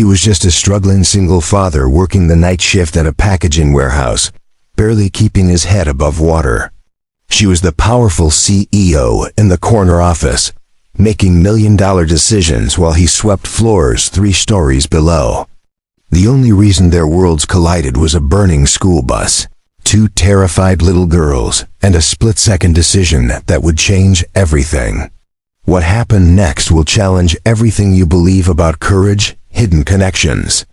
He was just a struggling single father working the night shift at a packaging warehouse, barely keeping his head above water. She was the powerful CEO in the corner office, making million-dollar decisions while he swept floors 3 stories below. The only reason their worlds collided was a burning school bus, 2 terrified little girls, and a split-second decision that would change everything. What happened next will challenge everything you believe about courage, hidden connections,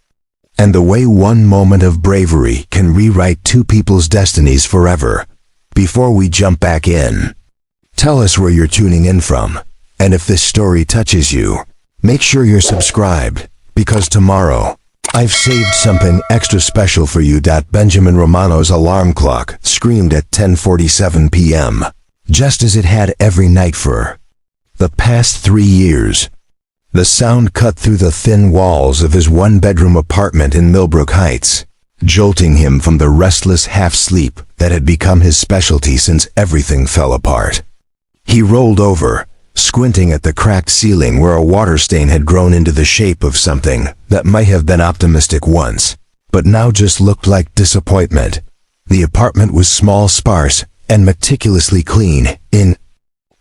and the way one moment of bravery can rewrite 2 people's destinies forever. Before we jump back in, tell us where you're tuning in from, and if this story touches you, make sure you're subscribed, because tomorrow, I've saved something extra special for you. Benjamin Romano's alarm clock screamed at 10:47 p.m., just as it had every night for the past 3 years. The sound cut through the thin walls of his 1-bedroom apartment in Millbrook Heights, jolting him from the restless half-sleep that had become his specialty since everything fell apart. He rolled over, squinting at the cracked ceiling where a water stain had grown into the shape of something that might have been optimistic once, but now just looked like disappointment. The apartment was small, sparse, and meticulously clean, in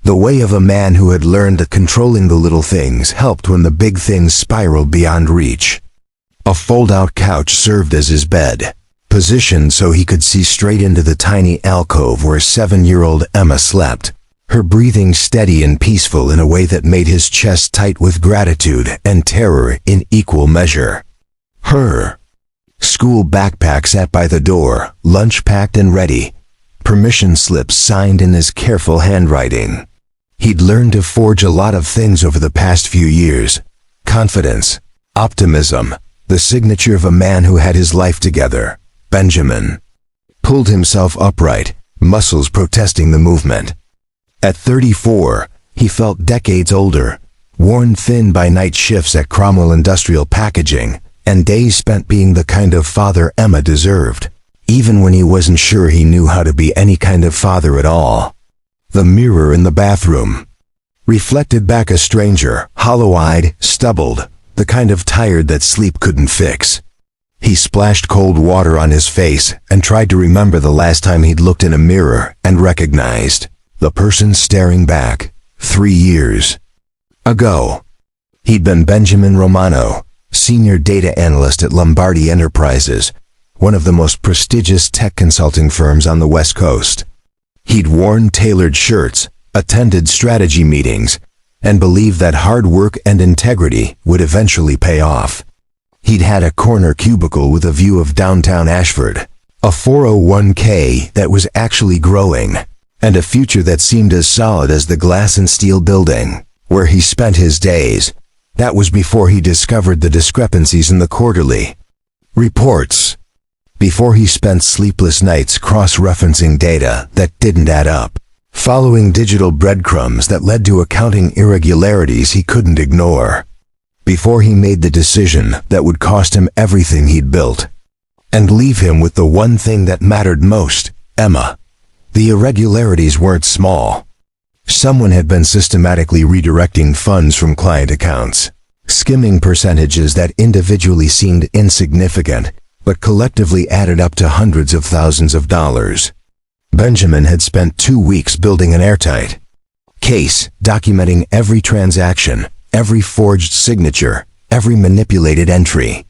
the way of a man who had learned that controlling the little things helped when the big things spiraled beyond reach. A fold-out couch served as his bed, positioned so he could see straight into the tiny alcove where 7-year-old Emma slept, her breathing steady and peaceful in a way that made his chest tight with gratitude and terror in equal measure. Her school backpack sat by the door, lunch packed and ready, permission slips signed in his careful handwriting. He'd learned to forge a lot of things over the past few years: confidence, optimism, the signature of a man who had his life together. Benjamin pulled himself upright, muscles protesting the movement. At 34, he felt decades older, worn thin by night shifts at Cromwell Industrial Packaging, and days spent being the kind of father Emma deserved, even when he wasn't sure he knew how to be any kind of father at all. The mirror in the bathroom reflected back a stranger, hollow-eyed, stubbled, the kind of tired that sleep couldn't fix. He splashed cold water on his face and tried to remember the last time he'd looked in a mirror and recognized the person staring back 3 years ago. He'd been Benjamin Romano, senior data analyst at Lombardi Enterprises, one of the most prestigious tech consulting firms on the West Coast. He'd worn tailored shirts, attended strategy meetings, and believed that hard work and integrity would eventually pay off. He'd had a corner cubicle with a view of downtown Ashford, a 401k that was actually growing, and a future that seemed as solid as the glass and steel building where he spent his days. That was before he discovered the discrepancies in the quarterly reports, before he spent sleepless nights cross-referencing data that didn't add up, following digital breadcrumbs that led to accounting irregularities he couldn't ignore, before he made the decision that would cost him everything he'd built and leave him with the one thing that mattered most: Emma. The irregularities weren't small. Someone had been systematically redirecting funds from client accounts, skimming percentages that individually seemed insignificant but collectively added up to hundreds of thousands of dollars. Benjamin had spent 2 weeks building an airtight case, documenting every transaction, every forged signature, every manipulated entry.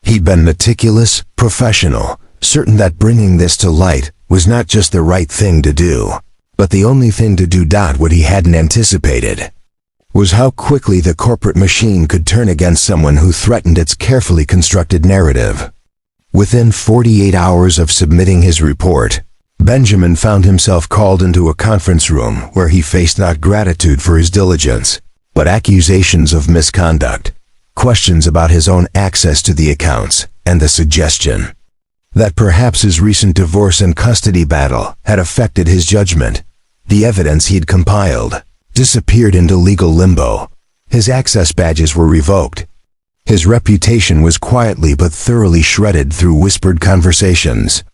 He'd been meticulous, professional, certain that bringing this to light was not just the right thing to do, but the only thing to do. What he hadn't anticipated was how quickly the corporate machine could turn against someone who threatened its carefully constructed narrative. Within 48 hours of submitting his report, Benjamin found himself called into a conference room where he faced not gratitude for his diligence, but accusations of misconduct, questions about his own access to the accounts, and the suggestion that perhaps his recent divorce and custody battle had affected his judgment. The evidence he'd compiled disappeared into legal limbo. His access badges were revoked. His reputation was quietly but thoroughly shredded through whispered conversations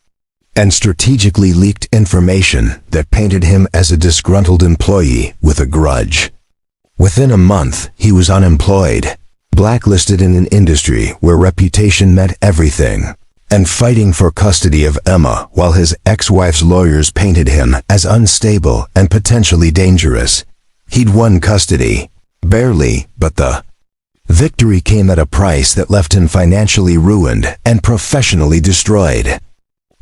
and strategically leaked information that painted him as a disgruntled employee with a grudge. Within a month, he was unemployed, blacklisted in an industry where reputation meant everything, and fighting for custody of Emma while his ex-wife's lawyers painted him as unstable and potentially dangerous. He'd won custody. Barely, but the victory came at a price that left him financially ruined and professionally destroyed.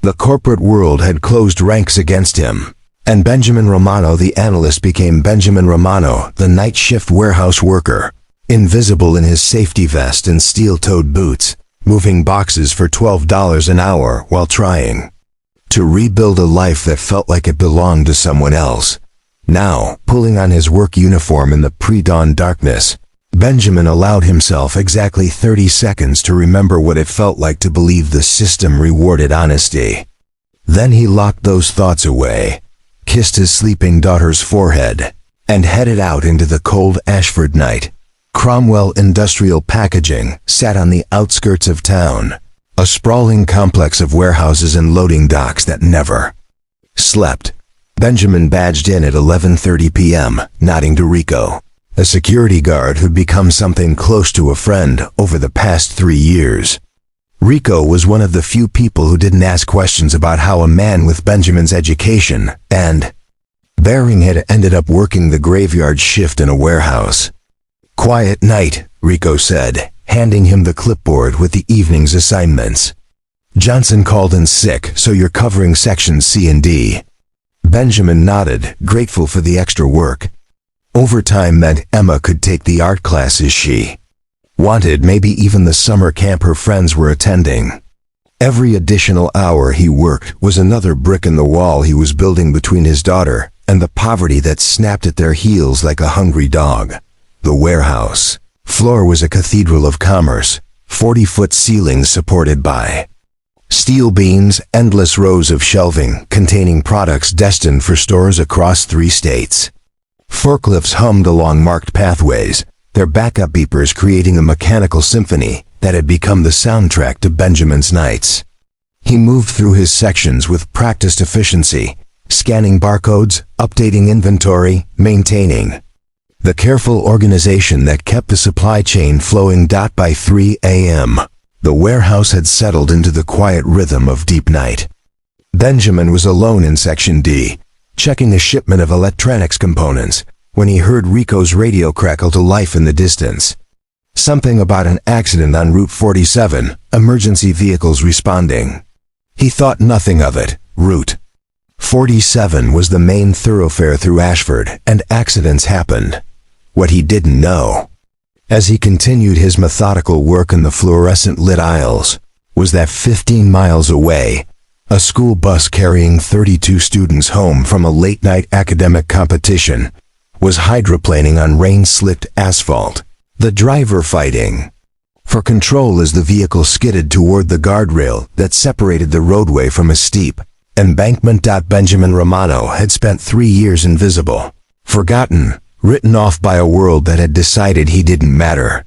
The corporate world had closed ranks against him, and Benjamin Romano the analyst became Benjamin Romano the night shift warehouse worker, invisible in his safety vest and steel-toed boots, moving boxes for $12 an hour while trying to rebuild a life that felt like it belonged to someone else. Now, pulling on his work uniform in the pre-dawn darkness, Benjamin allowed himself exactly 30 seconds to remember what it felt like to believe the system rewarded honesty. Then he locked those thoughts away, kissed his sleeping daughter's forehead, and headed out into the cold Ashford night. Cromwell Industrial Packaging sat on the outskirts of town, a sprawling complex of warehouses and loading docks that never slept. Benjamin badged in at 11:30 p.m., nodding to Rico, a security guard who'd become something close to a friend over the past 3 years. Rico was one of the few people who didn't ask questions about how a man with Benjamin's education and bearing had ended up working the graveyard shift in a warehouse. "Quiet night," Rico said, handing him the clipboard with the evening's assignments. "Johnson called in sick, so you're covering sections C and D." Benjamin nodded, grateful for the extra work. Overtime meant Emma could take the art classes she wanted, maybe even the summer camp her friends were attending. Every additional hour he worked was another brick in the wall he was building between his daughter and the poverty that snapped at their heels like a hungry dog. The warehouse floor was a cathedral of commerce, 40-foot ceilings supported by steel beams, endless rows of shelving containing products destined for stores across 3 states. Forklifts hummed along marked pathways, their backup beepers creating a mechanical symphony that had become the soundtrack to Benjamin's nights. He moved through his sections with practiced efficiency, scanning barcodes, updating inventory, maintaining the careful organization that kept the supply chain flowing. By 3 a.m., the warehouse had settled into the quiet rhythm of deep night. Benjamin was alone in Section D, checking a shipment of electronics components, when he heard Rico's radio crackle to life in the distance. Something about an accident on Route 47, emergency vehicles responding. He thought nothing of it. Route 47 was the main thoroughfare through Ashford, and accidents happened. What he didn't know, as he continued his methodical work in the fluorescent-lit aisles, was that 15 miles away, a school bus carrying 32 students home from a late-night academic competition was hydroplaning on rain-slicked asphalt, the driver fighting for control as the vehicle skidded toward the guardrail that separated the roadway from a steep embankment. Benjamin Romano had spent 3 years invisible, forgotten, written off by a world that had decided he didn't matter.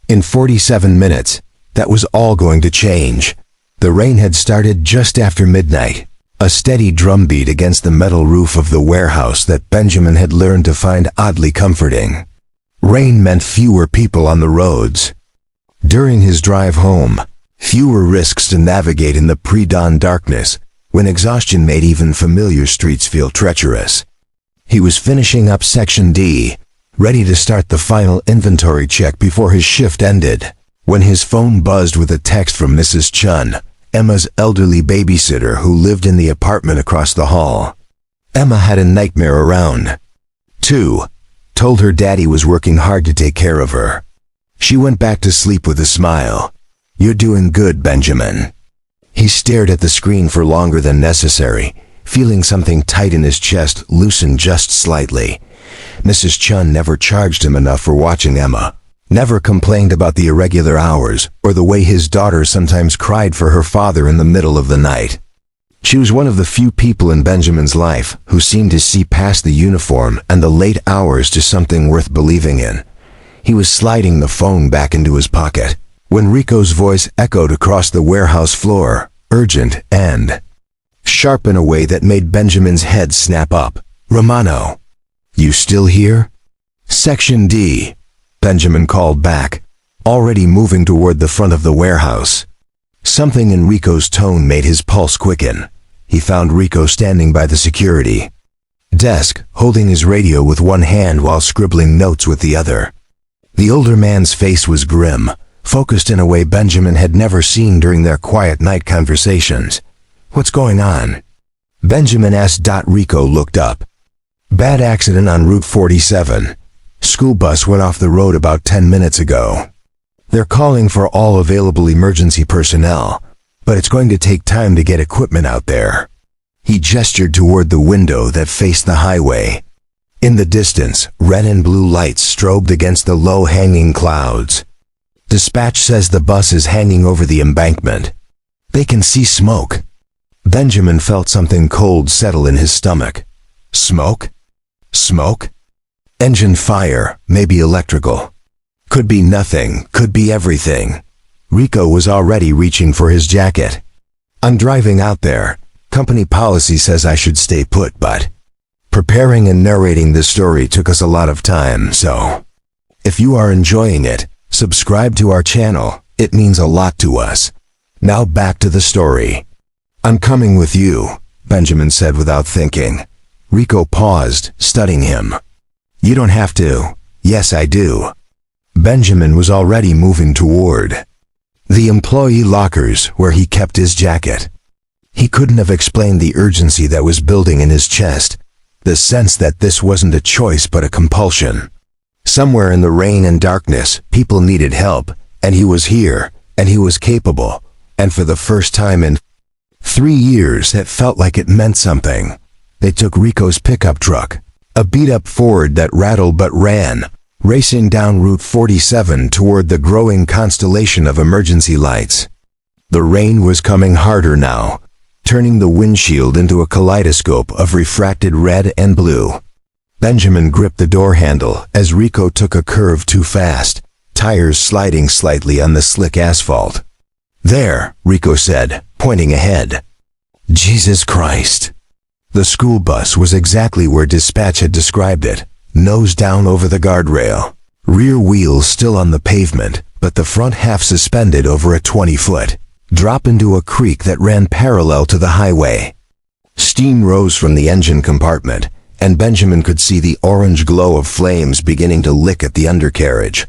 In 47 minutes, that was all going to change. The rain had started just after midnight, a steady drumbeat against the metal roof of the warehouse that Benjamin had learned to find oddly comforting. Rain meant fewer people on the roads. During his drive home, fewer risks to navigate in the pre-dawn darkness, when exhaustion made even familiar streets feel treacherous. He was finishing up Section D, ready to start the final inventory check before his shift ended, when his phone buzzed with a text from Mrs. Chun, Emma's elderly babysitter who lived in the apartment across the hall. Emma had a nightmare around 2, told her daddy was working hard to take care of her. She went back to sleep with a smile. "You're doing good, Benjamin." He stared at the screen for longer than necessary, feeling something tight in his chest loosen just slightly. Mrs. Chun never charged him enough for watching Emma, never complained about the irregular hours or the way his daughter sometimes cried for her father in the middle of the night. She was one of the few people in Benjamin's life who seemed to see past the uniform and the late hours to something worth believing in. He was sliding the phone back into his pocket when Rico's voice echoed across the warehouse floor, urgent and sharp in a way that made Benjamin's head snap up. "Romano, you still here?" "Section D," Benjamin called back, already moving toward the front of the warehouse. Something in Rico's tone made his pulse quicken. He found Rico standing by the security desk, holding his radio with one hand while scribbling notes with the other. The older man's face was grim, focused in a way Benjamin had never seen during their quiet night conversations. "What's going on?" Benjamin asked. Rico looked up. "Bad accident on Route 47. School bus went off the road about 10 minutes ago. They're calling for all available emergency personnel, but it's going to take time to get equipment out there." He gestured toward the window that faced the highway. In the distance, red and blue lights strobed against the low-hanging clouds. "Dispatch says the bus is hanging over the embankment. They can see smoke." Benjamin felt something cold settle in his stomach. Smoke? Smoke? Engine fire, maybe electrical. Could be nothing, could be everything. Rico was already reaching for his jacket. "I'm driving out there. Company policy says I should stay put, but..." Preparing and narrating this story took us a lot of time, so... If you are enjoying it, subscribe to our channel. It means a lot to us. Now back to the story. "I'm coming with you," Benjamin said without thinking. Rico paused, studying him. "You don't have to." "Yes, I do." Benjamin was already moving toward the employee lockers where he kept his jacket. He couldn't have explained the urgency that was building in his chest, the sense that this wasn't a choice but a compulsion. Somewhere in the rain and darkness, people needed help, and he was here, and he was capable, and for the first time in 3 years it felt like it meant something. They took Rico's pickup truck, a beat-up Ford that rattled but ran, racing down Route 47 toward the growing constellation of emergency lights. The rain was coming harder now, turning the windshield into a kaleidoscope of refracted red and blue. Benjamin gripped the door handle as Rico took a curve too fast, tires sliding slightly on the slick asphalt. "There," Rico said, pointing ahead. Jesus Christ. The school bus was exactly where dispatch had described it, nose down over the guardrail, rear wheels still on the pavement, but the front half suspended over a 20-foot drop into a creek that ran parallel to the highway. Steam rose from the engine compartment, and Benjamin could see the orange glow of flames beginning to lick at the undercarriage.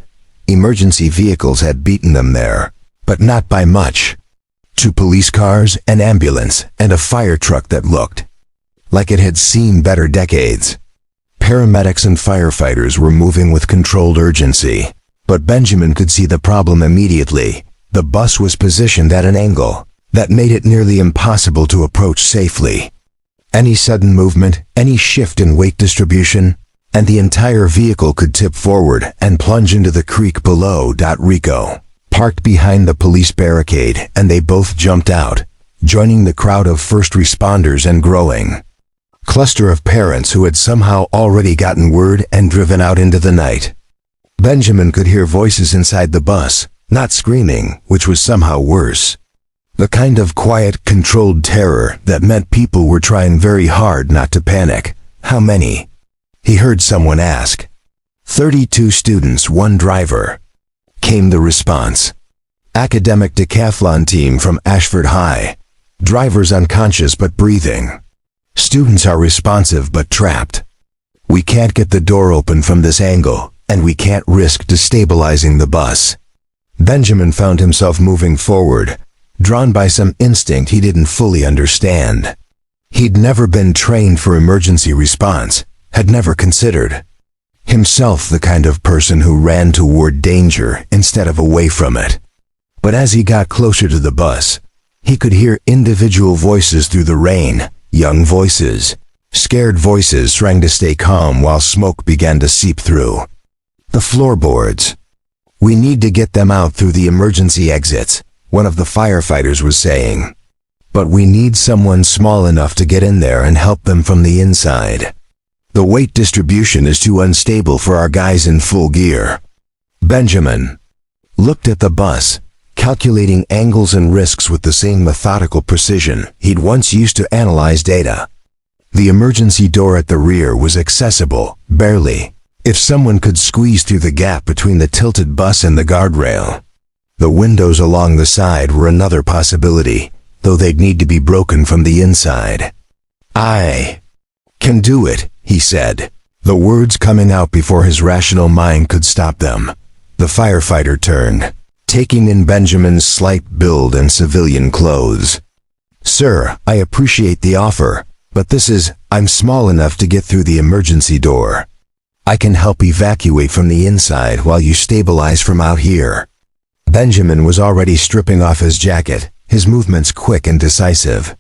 Emergency vehicles had beaten them there, but not by much. 2 police cars, an ambulance, and a fire truck that looked like it had seen better decades. Paramedics and firefighters were moving with controlled urgency, but Benjamin could see the problem immediately. The bus was positioned at an angle that made it nearly impossible to approach safely. Any sudden movement, any shift in weight distribution, and the entire vehicle could tip forward and plunge into the creek below. Rico parked behind the police barricade, and they both jumped out, joining the crowd of first responders and growing cluster of parents who had somehow already gotten word and driven out into the night. Benjamin could hear voices inside the bus, not screaming, which was somehow worse. The kind of quiet, controlled terror that meant people were trying very hard not to panic. "How many?" he heard someone ask. 32 students, 1 driver," came the response. "Academic decathlon team from Ashford High. Drivers unconscious but breathing. Students are responsive but trapped. We can't get the door open from this angle, and we can't risk destabilizing the bus." Benjamin found himself moving forward, drawn by some instinct he didn't fully understand. He'd never been trained for emergency response, had never considered himself the kind of person who ran toward danger instead of away from it. But as he got closer to the bus, he could hear individual voices through the rain, young voices, scared voices trying to stay calm while smoke began to seep through the floorboards. "We need to get them out through the emergency exits," one of the firefighters was saying. "But we need someone small enough to get in there and help them from the inside. The weight distribution is too unstable for our guys in full gear." Benjamin looked at the bus, calculating angles and risks with the same methodical precision he'd once used to analyze data. The emergency door at the rear was accessible, barely, If someone could squeeze through the gap between the tilted bus and the guardrail. The windows along the side were another possibility, though they'd need to be broken from the inside. "I can do it," he said, the words coming out before his rational mind could stop them. The firefighter turned, taking in Benjamin's slight build and civilian clothes. "Sir, I appreciate the offer, but I'm small enough to get through the emergency door. I can help evacuate from the inside while you stabilize from out here." Benjamin was already stripping off his jacket, his movements quick and decisive.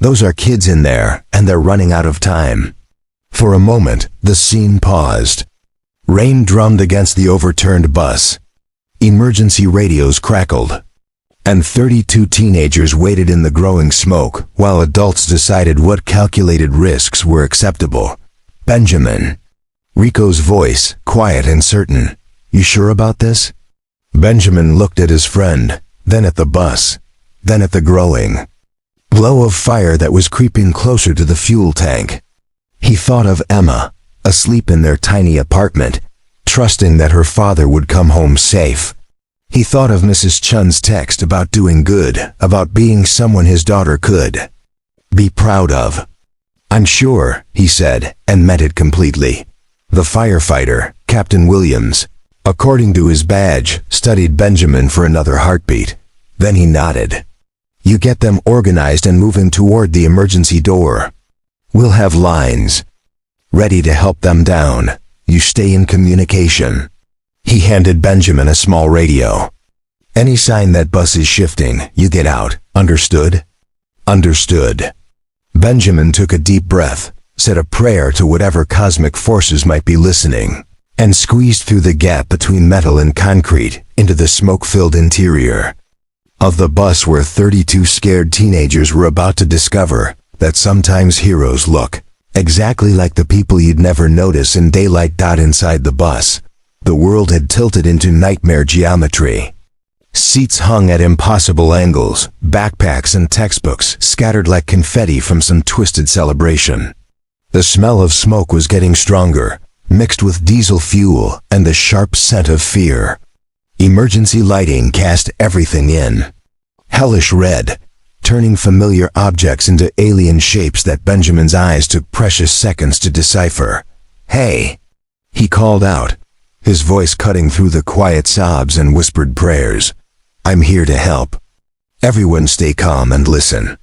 "Those are kids in there, and they're running out of time." For a moment, the scene paused. Rain drummed against the overturned bus. Emergency radios crackled. And 32 teenagers waited in the growing smoke while adults decided what calculated risks were acceptable. "Benjamin." Rico's voice, quiet and certain. "You sure about this?" Benjamin looked at his friend, then at the bus, then at the growing glow of fire that was creeping closer to the fuel tank. He thought of Emma, asleep in their tiny apartment, trusting that her father would come home safe. He thought of Mrs. Chun's text about doing good, about being someone his daughter could be proud of. "I'm sure," he said, and meant it completely. The firefighter, Captain Williams, according to his badge, studied Benjamin for another heartbeat. Then he nodded. "You get them organized and moving toward the emergency door. We'll have lines ready to help them down. You stay in communication." He handed Benjamin a small radio. "Any sign that bus is shifting, you get out. Understood?" "Understood." Benjamin took a deep breath, said a prayer to whatever cosmic forces might be listening, and squeezed through the gap between metal and concrete into the smoke-filled interior of the bus where 32 scared teenagers were about to discover that sometimes heroes look exactly like the people you'd never notice in daylight. Inside the bus, the world had tilted into nightmare geometry. Seats hung at impossible angles, backpacks and textbooks scattered like confetti from some twisted celebration. The smell of smoke was getting stronger, mixed with diesel fuel and the sharp scent of fear. Emergency lighting cast everything in hellish red, turning familiar objects into alien shapes that Benjamin's eyes took precious seconds to decipher. "Hey!" he called out, his voice cutting through the quiet sobs and whispered prayers. "I'm here to help. Everyone stay calm and listen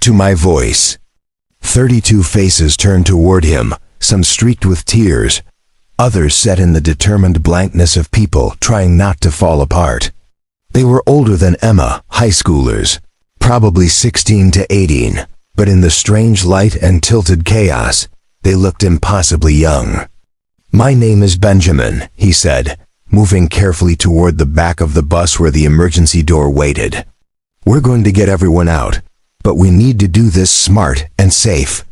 to my voice." 32 faces turned toward him, some streaked with tears, others set in the determined blankness of people trying not to fall apart. They were older than Emma, high schoolers, probably 16 to 18, but in the strange light and tilted chaos, they looked impossibly young. "My name is Benjamin," he said, moving carefully toward the back of the bus where the emergency door waited. "We're going to get everyone out, but we need to do this smart and safe."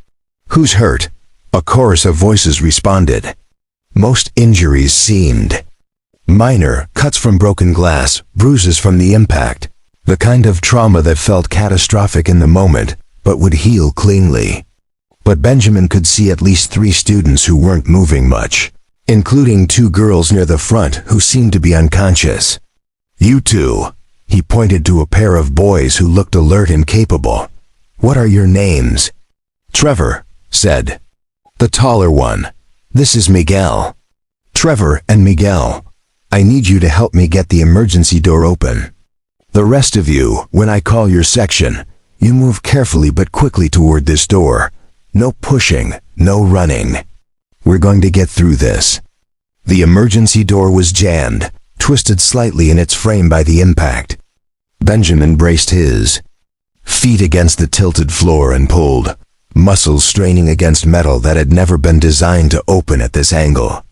"Who's hurt?" a chorus of voices responded. Most injuries seemed minor, cuts from broken glass, bruises from the impact, the kind of trauma that felt catastrophic in the moment, but would heal cleanly. But Benjamin could see at least 3 students who weren't moving much, including 2 girls near the front who seemed to be unconscious. "You two," he pointed to a pair of boys who looked alert and capable. "What are your names?" "Trevor," said the taller one. "This is Miguel." "Trevor and Miguel, I need you to help me get the emergency door open. The rest of you, when I call your section, you move carefully but quickly toward this door. No pushing, no running. We're going to get through this." The emergency door was jammed, twisted slightly in its frame by the impact. Benjamin braced his feet against the tilted floor and pulled, muscles straining against metal that had never been designed to open at this angle.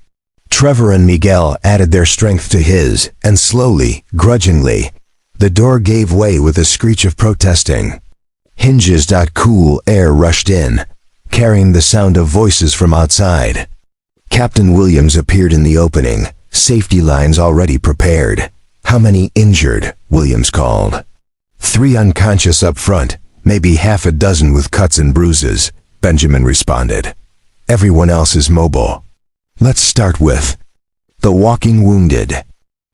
Trevor and Miguel added their strength to his, and slowly, grudgingly, the door gave way with a screech of protesting. Hinges. Cool air rushed in, carrying the sound of voices from outside. Captain Williams appeared in the opening, safety lines already prepared. "How many injured?" Williams called. 3 unconscious up front, maybe half a dozen with cuts and bruises, Benjamin responded. "Everyone else is mobile." Let's start with the walking wounded.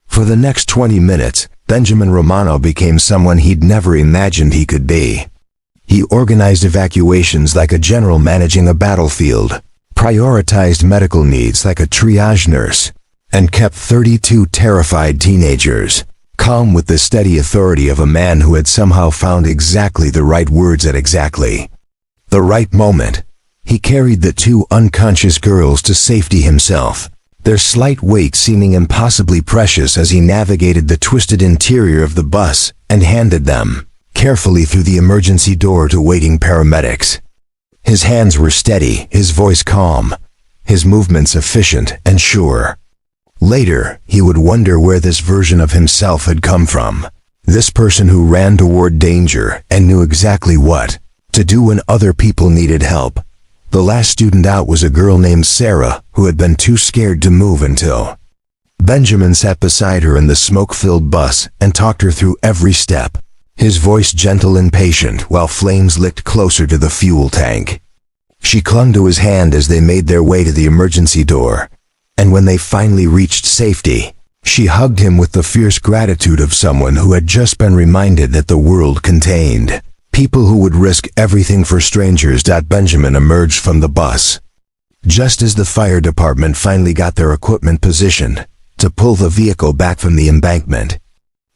For the next 20 minutes, Benjamin Romano became someone he'd never imagined he could be. He organized evacuations like a general managing a battlefield, prioritized medical needs like a triage nurse, and kept 32 terrified teenagers calm with the steady authority of a man who had somehow found exactly the right words at exactly the right moment. He carried the two unconscious girls to safety himself, their slight weight seeming impossibly precious as he navigated the twisted interior of the bus and handed them carefully through the emergency door to waiting paramedics. His hands were steady, his voice calm, his movements efficient and sure. Later, he would wonder where this version of himself had come from. This person who ran toward danger and knew exactly what to do when other people needed help. The last student out was a girl named Sarah who had been too scared to move until Benjamin sat beside her in the smoke-filled bus and talked her through every step, his voice gentle and patient while flames licked closer to the fuel tank. She clung to his hand as they made their way to the emergency door, and when they finally reached safety, she hugged him with the fierce gratitude of someone who had just been reminded that the world contained people who would risk everything for strangers. Benjamin emerged from the bus just as the fire department finally got their equipment positioned to pull the vehicle back from the embankment.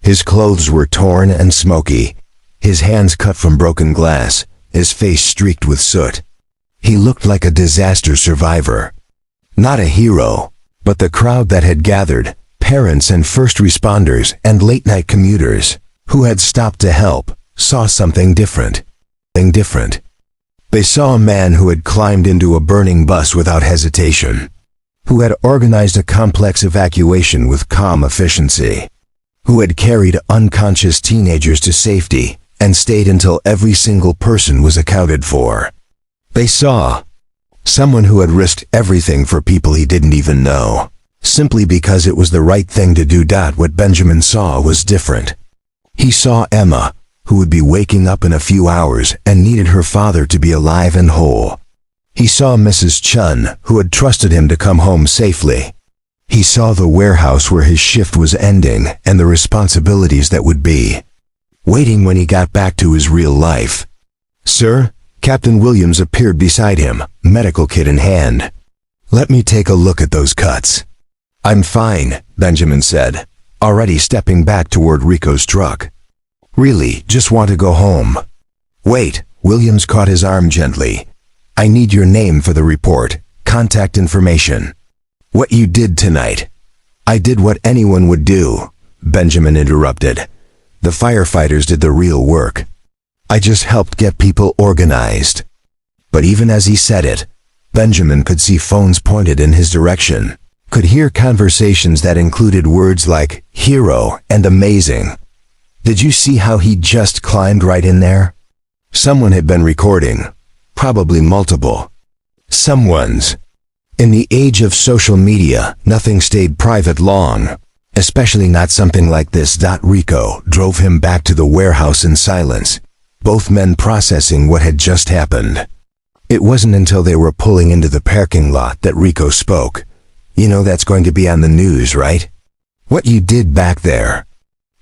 His clothes were torn and smoky, his hands cut from broken glass, his face streaked with soot. He looked like a disaster survivor. Not a hero, but the crowd that had gathered, parents and first responders and late-night commuters who had stopped to help, saw something different. They saw a man who had climbed into a burning bus without hesitation, who had organized a complex evacuation with calm efficiency, who had carried unconscious teenagers to safety and stayed until every single person was accounted for. They saw someone who had risked everything for people he didn't even know, simply because it was the right thing to do. What Benjamin saw was different. He saw Emma, who would be waking up in a few hours and needed her father to be alive and whole. He saw Mrs. Chun, who had trusted him to come home safely. He saw the warehouse where his shift was ending and the responsibilities that would be waiting when he got back to his real life. "Sir?" Captain Williams appeared beside him, medical kit in hand. "Let me take a look at those cuts." "I'm fine," Benjamin said, already stepping back toward Rico's truck. "Really, just want to go home." "Wait," Williams caught his arm gently. "I need your name for the report, contact information. What you did tonight." "I did what anyone would do," Benjamin interrupted. "The firefighters did the real work. I just helped get people organized." But even as he said it, Benjamin could see phones pointed in his direction, could hear conversations that included words like hero and amazing. "Did you see how he just climbed right in there?" Someone had been recording, probably multiple someones. In the age of social media, nothing stayed private long, especially not something like this. Rico drove him back to the warehouse in silence, both men processing what had just happened. It wasn't until they were pulling into the parking lot that Rico spoke. "You know that's going to be on the news, right? What you did back there."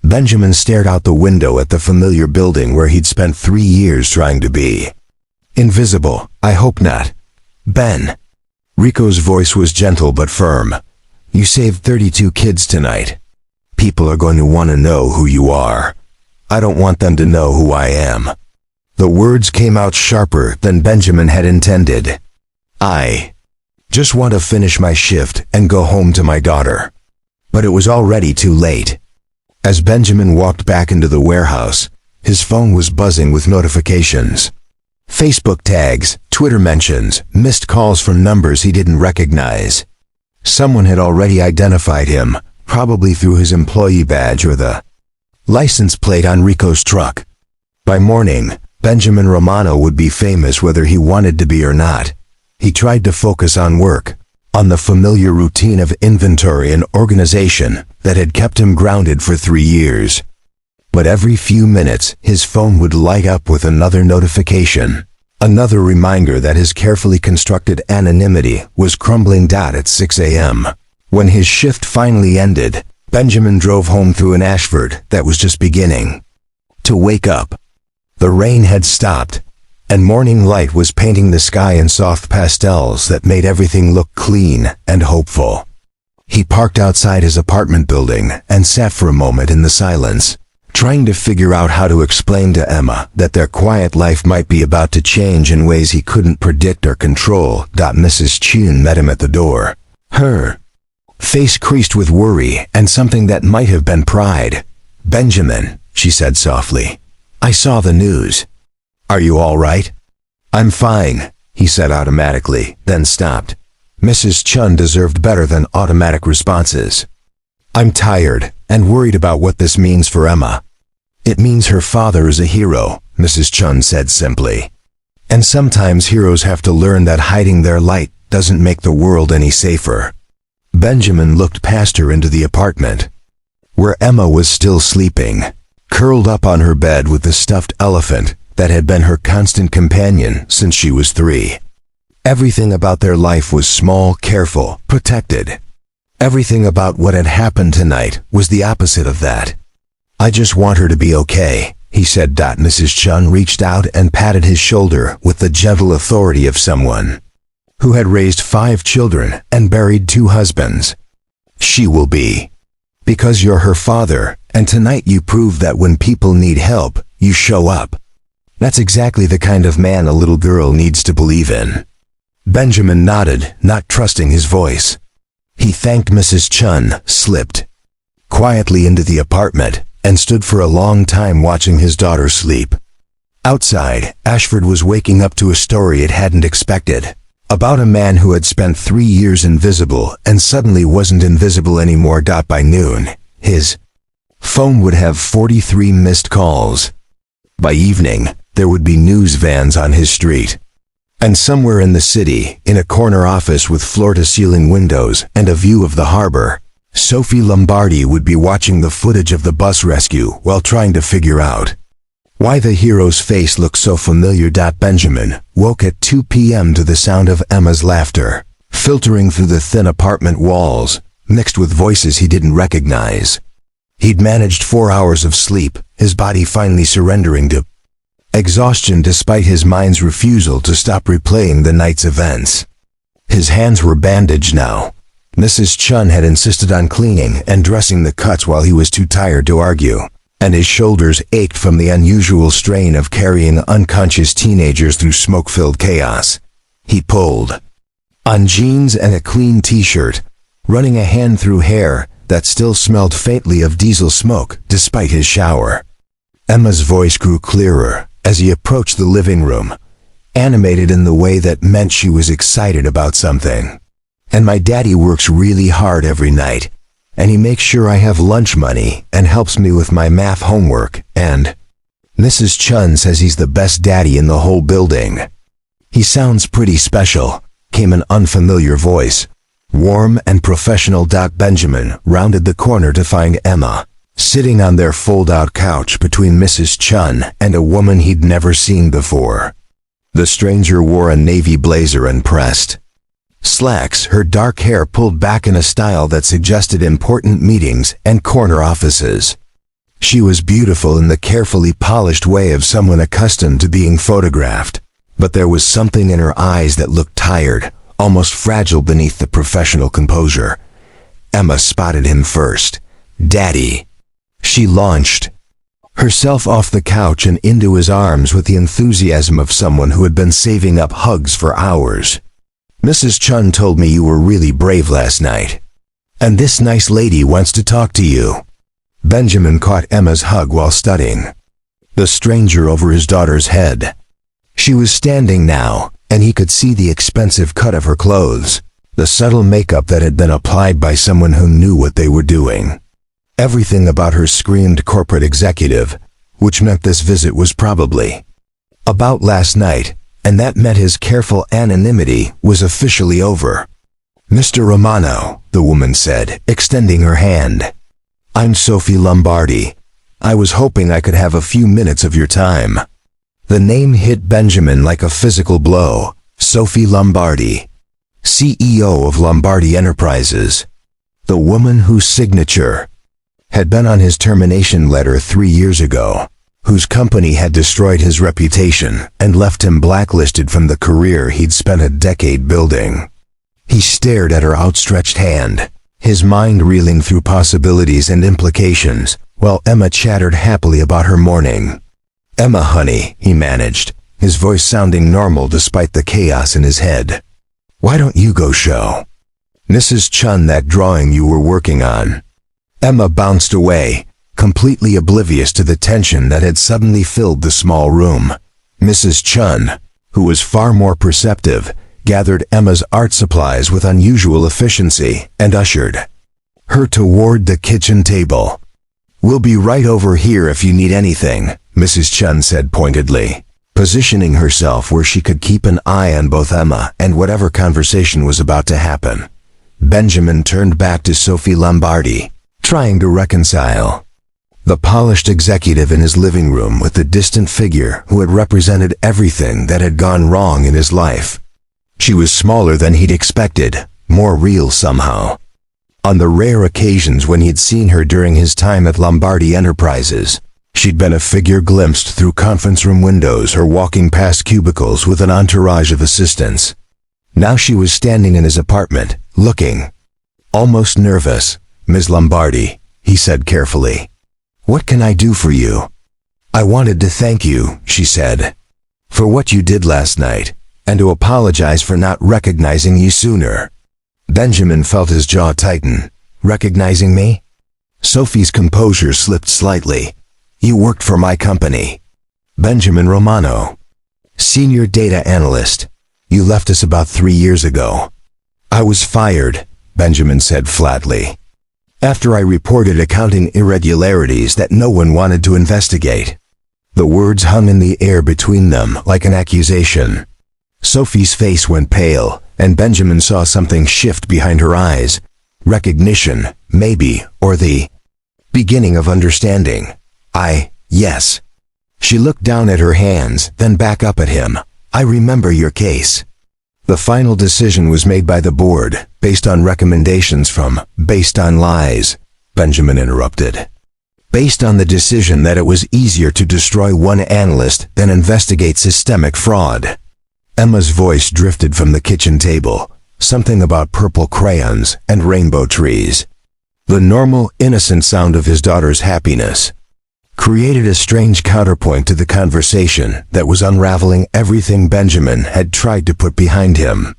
Benjamin stared out the window at the familiar building where he'd spent 3 years trying to be invisible. "I hope not, Ben." Rico's voice was gentle but firm. "You saved 32 kids tonight. People are going to want to know who you are. I don't want them to know who I am." The words came out sharper than Benjamin had intended. "I just want to finish my shift and go home to my daughter." But it was already too late. As Benjamin walked back into the warehouse, his phone was buzzing with notifications. Facebook tags, Twitter mentions, missed calls from numbers he didn't recognize. Someone had already identified him, probably through his employee badge or the license plate on Rico's truck. By morning, Benjamin Romano would be famous whether he wanted to be or not. He tried to focus on work, on the familiar routine of inventory and organization that had kept him grounded for 3 years. But every few minutes, his phone would light up with another notification. Another reminder that his carefully constructed anonymity was crumbling down at 6 a.m. When his shift finally ended, Benjamin drove home through an Ashford that was just beginning to wake up. The rain had stopped, and morning light was painting the sky in soft pastels that made everything look clean and hopeful. He parked outside his apartment building and sat for a moment in the silence, trying to figure out how to explain to Emma that their quiet life might be about to change in ways he couldn't predict or control. Mrs. Chun met him at the door. Her face creased with worry and something that might have been pride. "Benjamin," she said softly, "I saw the news. Are you all right?" "I'm fine," he said automatically, then stopped. Mrs. Chun deserved better than automatic responses. "I'm tired and worried about what this means for Emma." "It means her father is a hero," Mrs. Chun said simply. "And sometimes heroes have to learn that hiding their light doesn't make the world any safer." Benjamin looked past her into the apartment, where Emma was still sleeping, curled up on her bed with the stuffed elephant that had been her constant companion since she was 3. Everything about their life was small, careful, protected. Everything about what had happened tonight was the opposite of that. "I just want her to be okay," he said. Mrs. Chun reached out and patted his shoulder with the gentle authority of someone who had raised 5 children and buried 2 husbands. "She will be. Because you're her father, and tonight you proved that when people need help, you show up. That's exactly the kind of man a little girl needs to believe in." Benjamin nodded, not trusting his voice. He thanked Mrs. Chun, slipped quietly into the apartment, and stood for a long time watching his daughter sleep. Outside, Ashford was waking up to a story it hadn't expected, about a man who had spent 3 years invisible and suddenly wasn't invisible anymore. By noon, his phone would have 43 missed calls. By evening, there would be news vans on his street. And somewhere in the city, in a corner office with floor-to-ceiling windows and a view of the harbor, Sophie Lombardi would be watching the footage of the bus rescue while trying to figure out why the hero's face looked so familiar. Benjamin woke at 2 p.m. to the sound of Emma's laughter, filtering through the thin apartment walls, mixed with voices he didn't recognize. He'd managed 4 hours of sleep, his body finally surrendering to exhaustion despite his mind's refusal to stop replaying the night's events. His hands were bandaged now. Mrs. Chun had insisted on cleaning and dressing the cuts while he was too tired to argue, and his shoulders ached from the unusual strain of carrying unconscious teenagers through smoke-filled chaos. He pulled on jeans and a clean t-shirt, running a hand through hair that still smelled faintly of diesel smoke despite his shower. Emma's voice grew clearer as he approached the living room, animated in the way that meant she was excited about something. "And my daddy works really hard every night, and he makes sure I have lunch money and helps me with my math homework, and Mrs. Chun says he's the best daddy in the whole building. He sounds pretty special," came an unfamiliar voice, warm and professional. Benjamin rounded the corner to find Emma sitting on their fold-out couch between Mrs. Chun and a woman he'd never seen before. The stranger wore a navy blazer and pressed slacks, her dark hair pulled back in a style that suggested important meetings and corner offices. She was beautiful in the carefully polished way of someone accustomed to being photographed, but there was something in her eyes that looked tired, almost fragile beneath the professional composure. Emma spotted him first. "Daddy." She launched herself off the couch and into his arms with the enthusiasm of someone who had been saving up hugs for hours. "Mrs. Chun told me you were really brave last night. And this nice lady wants to talk to you." Benjamin caught Emma's hug while studying the stranger over his daughter's head. She was standing now, and he could see the expensive cut of her clothes, the subtle makeup that had been applied by someone who knew what they were doing. Everything about her screamed corporate executive, which meant this visit was probably about last night, and that meant his careful anonymity was officially over. "Mr. Romano," the woman said, extending her hand. "I'm Sophie Lombardi. I was hoping I could have a few minutes of your time." The name hit Benjamin like a physical blow. Sophie Lombardi, CEO of Lombardi Enterprises. The woman whose signature had been on his termination letter 3 years ago, whose company had destroyed his reputation and left him blacklisted from the career he'd spent a decade building. He stared at her outstretched hand, his mind reeling through possibilities and implications, while Emma chattered happily about her morning. "Emma, honey," he managed, his voice sounding normal despite the chaos in his head. "Why don't you go show Mrs. Chun that drawing you were working on?" Emma bounced away, completely oblivious to the tension that had suddenly filled the small room. Mrs. Chun, who was far more perceptive, gathered Emma's art supplies with unusual efficiency and ushered her toward the kitchen table. "We'll be right over here if you need anything," Mrs. Chun said pointedly, positioning herself where she could keep an eye on both Emma and whatever conversation was about to happen. Benjamin turned back to Sophie Lombardi, trying to reconcile the polished executive in his living room with the distant figure who had represented everything that had gone wrong in his life. She was smaller than he'd expected, more real somehow. On the rare occasions when he'd seen her during his time at Lombardi Enterprises, she'd been a figure glimpsed through conference room windows or walking past cubicles with an entourage of assistants. Now she was standing in his apartment, looking almost nervous. "Ms. Lombardi," he said carefully, "what can I do for you?" "I wanted to thank you," she said, "for what you did last night, and to apologize for not recognizing you sooner." Benjamin felt his jaw tighten. "Recognizing me?" Sophie's composure slipped slightly. "You worked for my company." "Benjamin Romano, senior data analyst. You left us about 3 years ago." "I was fired," Benjamin said flatly, "after I reported accounting irregularities that no one wanted to investigate." The words hung in the air between them like an accusation. Sophie's face went pale, and Benjamin saw something shift behind her eyes. Recognition, maybe, or the beginning of understanding. Yes. She looked down at her hands, then back up at him. "I remember your case." "The final decision was made by the board, based on recommendations from Based on Lies," Benjamin interrupted. "Based on the decision that it was easier to destroy one analyst than investigate systemic fraud." Emma's voice drifted from the kitchen table, something about purple crayons and rainbow trees. The normal, innocent sound of his daughter's happiness created a strange counterpoint to the conversation that was unraveling everything Benjamin had tried to put behind him.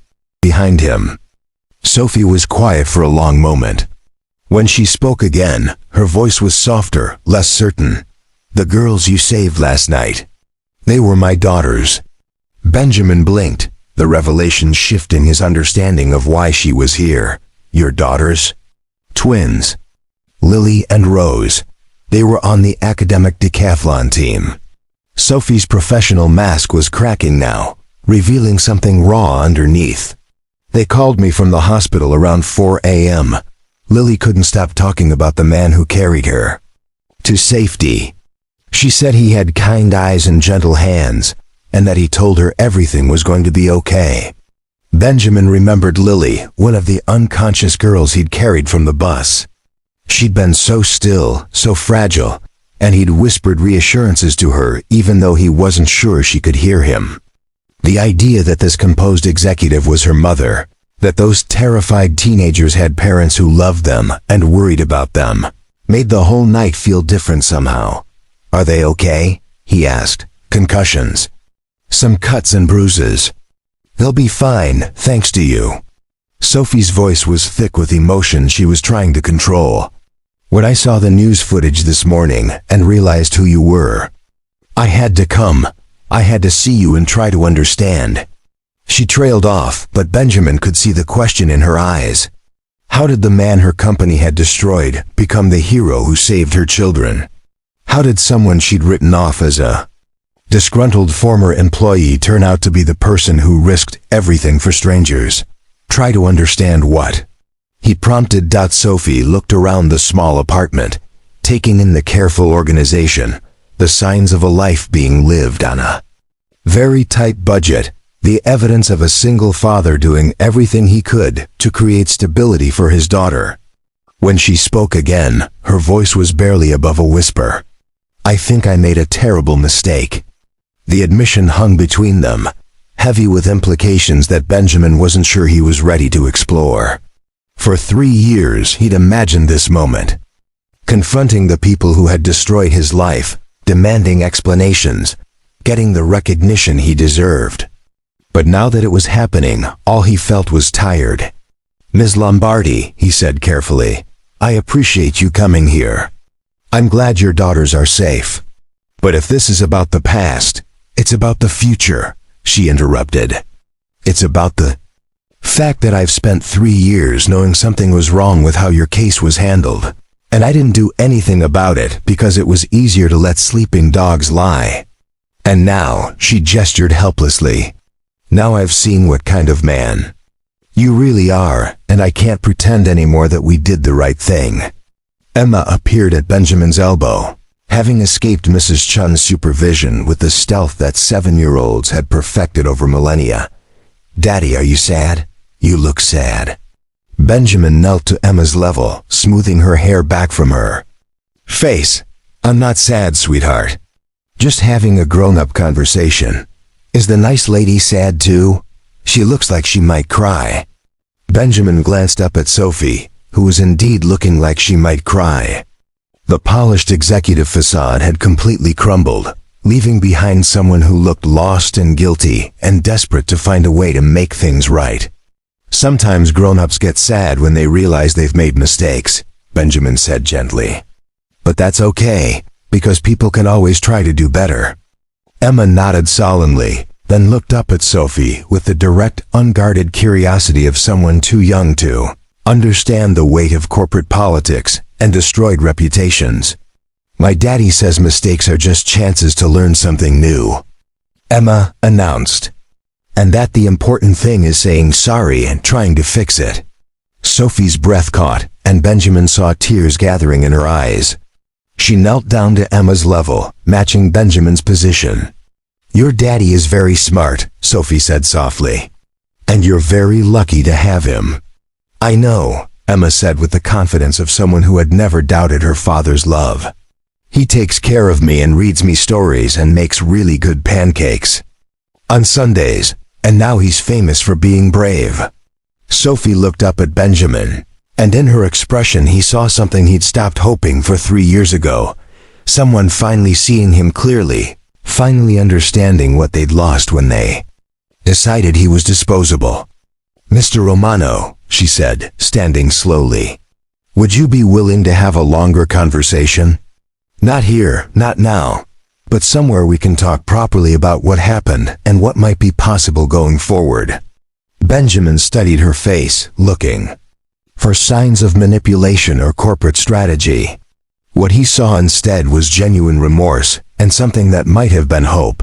Sophie was quiet for a long moment. When she spoke again, her voice was softer, less certain. "The girls you saved last night, they were my daughters." Benjamin blinked, the revelation shifting his understanding of why she was here. "Your daughters?" "Twins. Lily and Rose. They were on the academic decathlon team." Sophie's professional mask was cracking now, revealing something raw underneath. "They called me from the hospital around 4 a.m. Lily couldn't stop talking about the man who carried her to safety. She said he had kind eyes and gentle hands, and that he told her everything was going to be okay." Benjamin remembered Lily, one of the unconscious girls he'd carried from the bus. She'd been so still, so fragile, and he'd whispered reassurances to her even though he wasn't sure she could hear him. The idea that this composed executive was her mother, that those terrified teenagers had parents who loved them and worried about them, made the whole night feel different somehow. "Are they okay?" he asked. "Concussions. Some cuts and bruises." "They'll be fine, thanks to you." Sophie's voice was thick with emotion she was trying to control. "When I saw the news footage this morning and realized who you were, I had to come. I had to see you and try to understand." She trailed off, but Benjamin could see the question in her eyes. How did the man her company had destroyed become the hero who saved her children? How did someone she'd written off as a disgruntled former employee turn out to be the person who risked everything for strangers? Try to understand what? He prompted. Sophie looked around the small apartment, taking in the careful organization, the signs of a life being lived on a Very tight budget, the evidence of a single father doing everything he could to create stability for his daughter. When she spoke again, her voice was barely above a whisper. "I think I made a terrible mistake." The admission hung between them, heavy with implications that Benjamin wasn't sure he was ready to explore. For 3 years, he'd imagined this moment. Confronting the people who had destroyed his life, demanding explanations, getting the recognition he deserved. But now that it was happening, all he felt was tired. "Ms. Lombardi," he said carefully, "I appreciate you coming here. I'm glad your daughters are safe. But if this is about the past, it's about the future," she interrupted. "It's about the fact that I've spent 3 years knowing something was wrong with how your case was handled, and I didn't do anything about it because it was easier to let sleeping dogs lie. And now," she gestured helplessly, "now I've seen what kind of man you really are, and I can't pretend anymore that we did the right thing." Emma appeared at Benjamin's elbow, having escaped Mrs. Chun's supervision with the stealth that 7-year-olds had perfected over millennia. "Daddy, are you sad? You look sad." Benjamin knelt to Emma's level, smoothing her hair back from her face. "I'm not sad, sweetheart. Just having a grown-up conversation. Is the nice lady sad too? She looks like she might cry." Benjamin glanced up at Sophie, who was indeed looking like she might cry. The polished executive facade had completely crumbled, leaving behind someone who looked lost and guilty and desperate to find a way to make things right. "Sometimes grown-ups get sad when they realize they've made mistakes," Benjamin said gently. "But that's okay, because people can always try to do better." Emma nodded solemnly, then looked up at Sophie with the direct, unguarded curiosity of someone too young to understand the weight of corporate politics and destroyed reputations. "My daddy says mistakes are just chances to learn something new," Emma announced, "and that the important thing is saying sorry and trying to fix it." Sophie's breath caught, and Benjamin saw tears gathering in her eyes. She knelt down to Emma's level, matching Benjamin's position. "Your daddy is very smart," Sophie said softly, "and you're very lucky to have him." "I know," Emma said with the confidence of someone who had never doubted her father's love. "He takes care of me and reads me stories and makes really good pancakes on Sundays, and now he's famous for being brave." Sophie looked up at Benjamin, and in her expression he saw something he'd stopped hoping for 3 years ago. Someone finally seeing him clearly, finally understanding what they'd lost when they decided he was disposable. "Mr. Romano," she said, standing slowly, "would you be willing to have a longer conversation? Not here, not now, but somewhere we can talk properly about what happened and what might be possible going forward." Benjamin studied her face, looking for signs of manipulation or corporate strategy. What he saw instead was genuine remorse and something that might have been hope.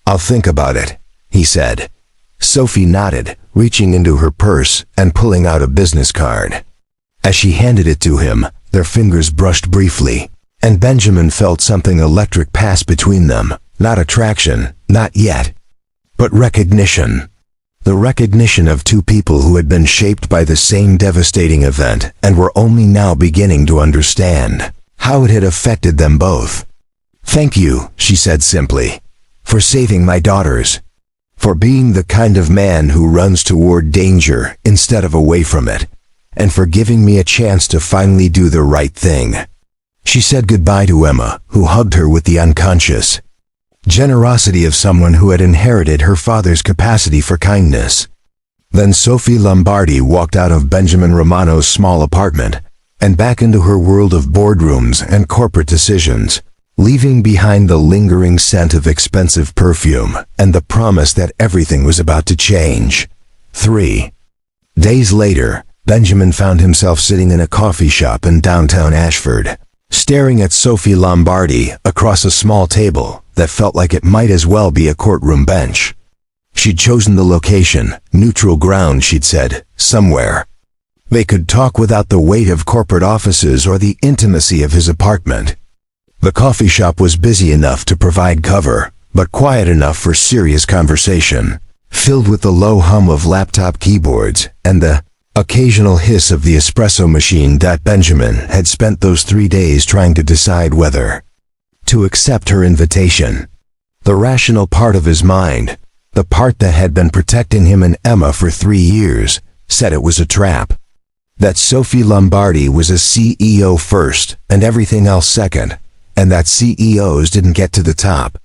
"I'll think about it," he said. Sophie nodded, reaching into her purse and pulling out a business card. As she handed it to him, their fingers brushed briefly, and Benjamin felt something electric pass between them. Not attraction, not yet, but recognition. The recognition of two people who had been shaped by the same devastating event and were only now beginning to understand how it had affected them both. "Thank you," she said simply, "for saving my daughters. For being the kind of man who runs toward danger instead of away from it, and for giving me a chance to finally do the right thing." She said goodbye to Emma, who hugged her with the unconscious generosity of someone who had inherited her father's capacity for kindness. Then Sophie Lombardi walked out of Benjamin Romano's small apartment and back into her world of boardrooms and corporate decisions, leaving behind the lingering scent of expensive perfume and the promise that everything was about to change. 3 days later, Benjamin found himself sitting in a coffee shop in downtown Ashford, staring at Sophie Lombardi across a small table that felt like it might as well be a courtroom bench. She'd chosen the location, neutral ground, she'd said, somewhere they could talk without the weight of corporate offices or the intimacy of his apartment. The coffee shop was busy enough to provide cover, but quiet enough for serious conversation, filled with the low hum of laptop keyboards and the occasional hiss of the espresso machine that Benjamin had spent those 3 days trying to decide whether to accept her invitation. The rational part of his mind, the part that had been protecting him and Emma for 3 years, said it was a trap. That Sophie Lombardi was a CEO first and everything else second, and that CEOs didn't get to the top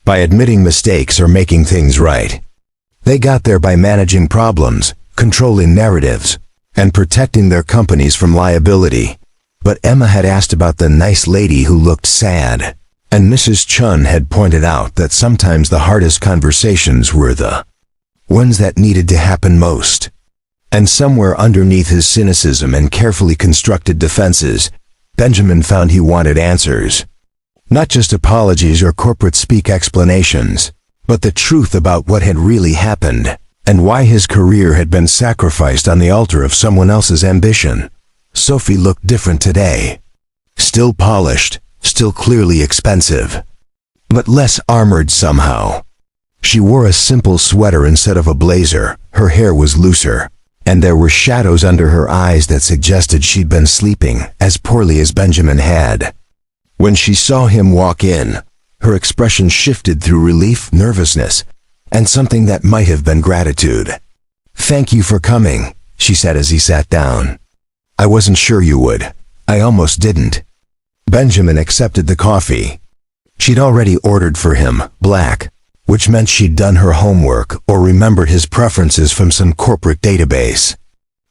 by admitting mistakes or making things right. They got there by managing problems, controlling narratives, and protecting their companies from liability. But Emma had asked about the nice lady who looked sad, and Mrs. Chun had pointed out that sometimes the hardest conversations were the ones that needed to happen most. And somewhere underneath his cynicism and carefully constructed defenses, Benjamin found he wanted answers. Not just apologies or corporate speak explanations, but the truth about what had really happened, and why his career had been sacrificed on the altar of someone else's ambition. Sophie looked different today. Still polished, still clearly expensive, but less armored somehow. She wore a simple sweater instead of a blazer, her hair was looser, and there were shadows under her eyes that suggested she'd been sleeping as poorly as Benjamin had. When she saw him walk in, her expression shifted through relief, nervousness, and something that might have been gratitude. "Thank you for coming," she said as he sat down. "I wasn't sure you would. I almost didn't." Benjamin accepted the coffee. She'd already ordered for him, black, which meant she'd done her homework or remembered his preferences from some corporate database.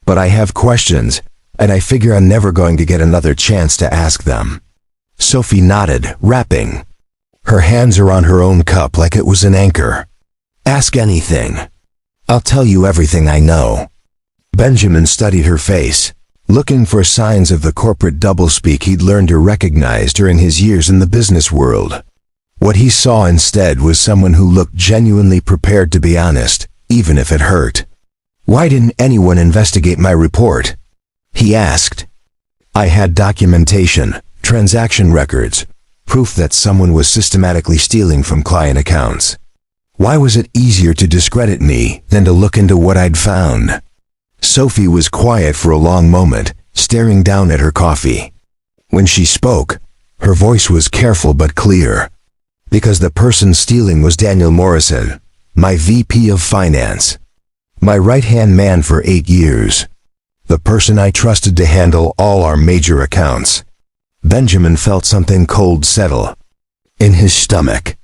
"But I have questions, and I figure I'm never going to get another chance to ask them." Sophie nodded, wrapping. Her hands around her own cup like it was an anchor. "Ask anything. I'll tell you everything I know." Benjamin studied her face, looking for signs of the corporate doublespeak he'd learned to recognize during his years in the business world. What he saw instead was someone who looked genuinely prepared to be honest, even if it hurt. "Why didn't anyone investigate my report?" he asked. "I had documentation, transaction records, proof that someone was systematically stealing from client accounts. Why was it easier to discredit me than to look into what I'd found?" Sophie was quiet for a long moment, staring down at her coffee. When she spoke, her voice was careful but clear. "Because the person stealing was Daniel Morrison, my VP of Finance. My right-hand man for 8 years. The person I trusted to handle all our major accounts." Benjamin felt something cold settle in his stomach.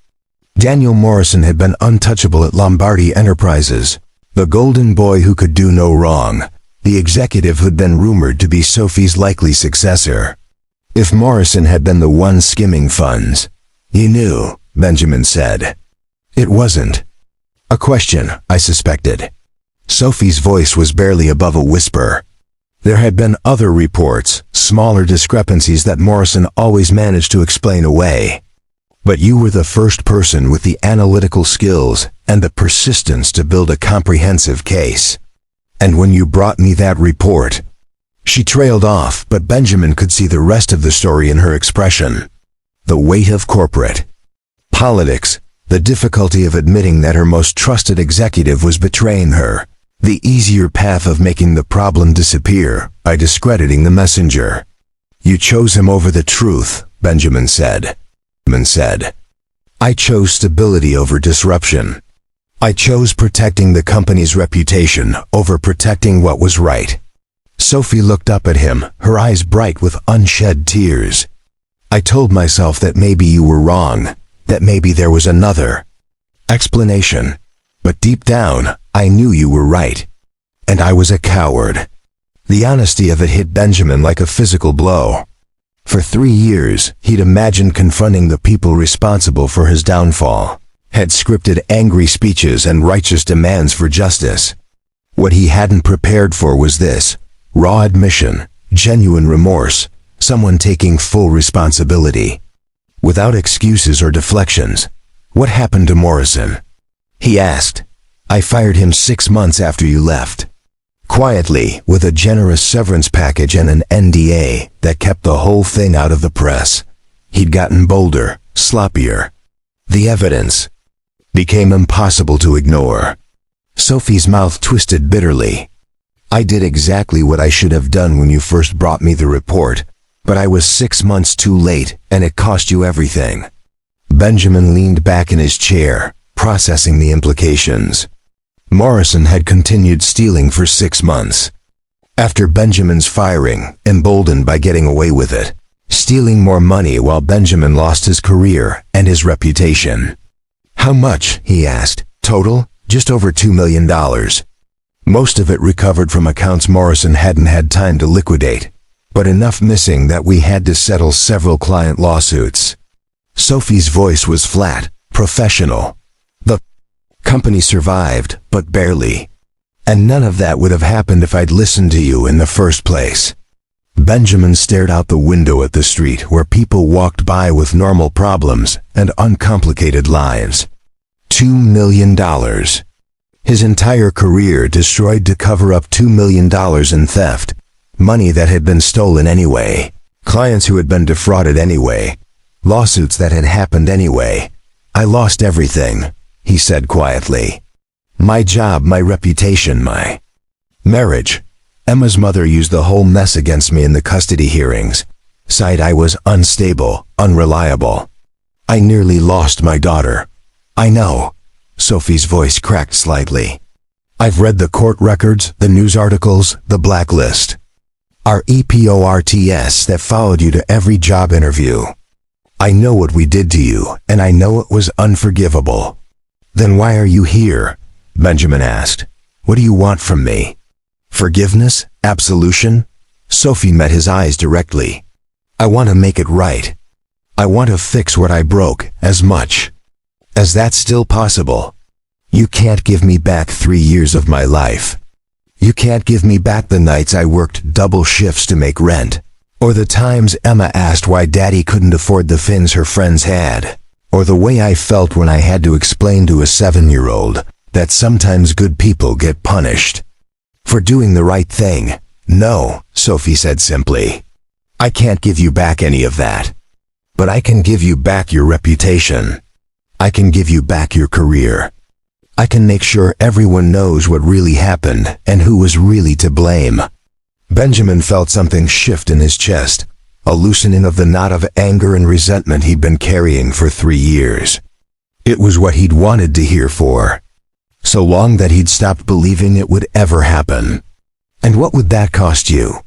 Daniel Morrison had been untouchable at Lombardi Enterprises, the golden boy who could do no wrong, the executive who'd been rumored to be Sophie's likely successor. If Morrison had been the one skimming funds, "You knew," Benjamin said. "It wasn't a question, I suspected." Sophie's voice was barely above a whisper. There had been other reports, smaller discrepancies that Morrison always managed to explain away. But you were the first person with the analytical skills and the persistence to build a comprehensive case. And when you brought me that report..." She trailed off, but Benjamin could see the rest of the story in her expression. The weight of corporate politics, the difficulty of admitting that her most trusted executive was betraying her, the easier path of making the problem disappear by discrediting the messenger. "You chose him over the truth," Benjamin said. "I chose stability over disruption. I chose protecting the company's reputation over protecting what was right." Sophie looked up at him, her eyes bright with unshed tears. "I told myself that maybe you were wrong, that maybe there was another explanation. But deep down, I knew you were right. And I was a coward." The honesty of it hit Benjamin like a physical blow. For 3 years, he'd imagined confronting the people responsible for his downfall, had scripted angry speeches and righteous demands for justice. What he hadn't prepared for was this: raw admission, genuine remorse, someone taking full responsibility. Without excuses or deflections. "What happened to Morrison?" he asked. "I fired him 6 months after you left." Quietly, with a generous severance package and an NDA that kept the whole thing out of the press. He'd gotten bolder, sloppier. The evidence became impossible to ignore. Sophie's mouth twisted bitterly. I did exactly what I should have done when you first brought me the report, but I was 6 months too late, and it cost you everything. Benjamin leaned back in his chair, processing the implications. Morrison had continued stealing for 6 months. After Benjamin's firing, emboldened by getting away with it, stealing more money while Benjamin lost his career and his reputation. How much, he asked. Total? Just over $2 million. Most of it recovered from accounts Morrison hadn't had time to liquidate, but enough missing that we had to settle several client lawsuits. Sophie's voice was flat, professional. The company survived, but barely. And none of that would have happened if I'd listened to you in the first place. Benjamin stared out the window at the street where people walked by with normal problems and uncomplicated lives. $2 million. His entire career destroyed to cover up $2 million in theft, money that had been stolen anyway, clients who had been defrauded anyway, lawsuits that had happened anyway. I lost everything, he said quietly. My job, my reputation, my marriage. Emma's mother used the whole mess against me in the custody hearings, said I was unstable, unreliable. I nearly lost my daughter. I know. Sophie's voice cracked slightly. I've read the court records, the news articles, the blacklist. Our EPORTS that followed you to every job interview. I know what we did to you, and I know it was unforgivable. Then why are you here? Benjamin asked. What do you want from me? Forgiveness? Absolution? Sophie met his eyes directly. I want to make it right. I want to fix what I broke, as much as that's still possible. You can't give me back 3 years of my life. You can't give me back the nights I worked double shifts to make rent, or the times Emma asked why Daddy couldn't afford the fins her friends had, or the way I felt when I had to explain to a 7-year-old that sometimes good people get punished for doing the right thing. No, Sophie said simply. I can't give you back any of that. But I can give you back your reputation. I can give you back your career. I can make sure everyone knows what really happened and who was really to blame. Benjamin felt something shift in his chest, a loosening of the knot of anger and resentment he'd been carrying for 3 years. It was what he'd wanted to hear for so long that he'd stopped believing it would ever happen. And what would that cost you?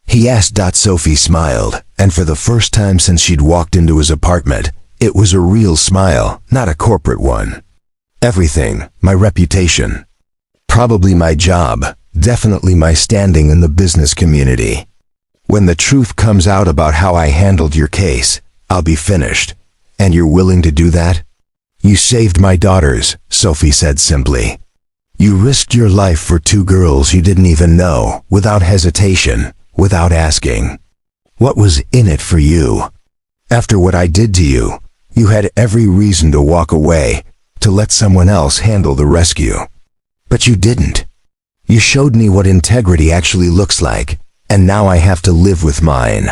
He asked. Sophie smiled, and for the first time since she'd walked into his apartment, it was a real smile, not a corporate one. Everything, my reputation. Probably my job, definitely my standing in the business community. When the truth comes out about how I handled your case, I'll be finished. And you're willing to do that? You saved my daughters, Sophie said simply. You risked your life for 2 girls you didn't even know, without hesitation, without asking. What was in it for you? After what I did to you, you had every reason to walk away, to let someone else handle the rescue. But you didn't. You showed me what integrity actually looks like, and now I have to live with mine.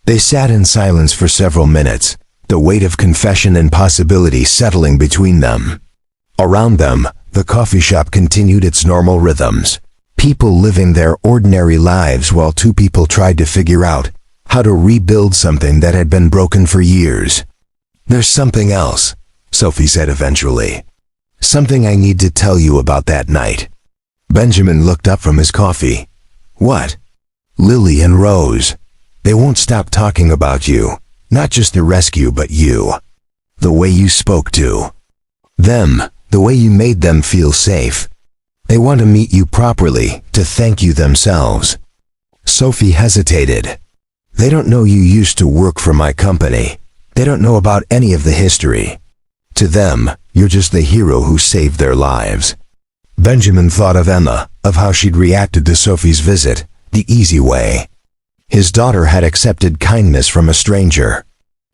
They sat in silence for several minutes, the weight of confession and possibility settling between them. Around them, the coffee shop continued its normal rhythms. People living their ordinary lives while 2 people tried to figure out how to rebuild something that had been broken for years. There's something else, Sophie said eventually. Something I need to tell you about that night. Benjamin looked up from his coffee. What? Lily and Rose. They won't stop talking about you. Not just the rescue, but you. The way you spoke to them, the way you made them feel safe. They want to meet you properly, to thank you themselves. Sophie hesitated. They don't know you used to work for my company. They don't know about any of the history. To them, you're just the hero who saved their lives. Benjamin thought of Emma, of how she'd reacted to Sophie's visit, the easy way. His daughter had accepted kindness from a stranger.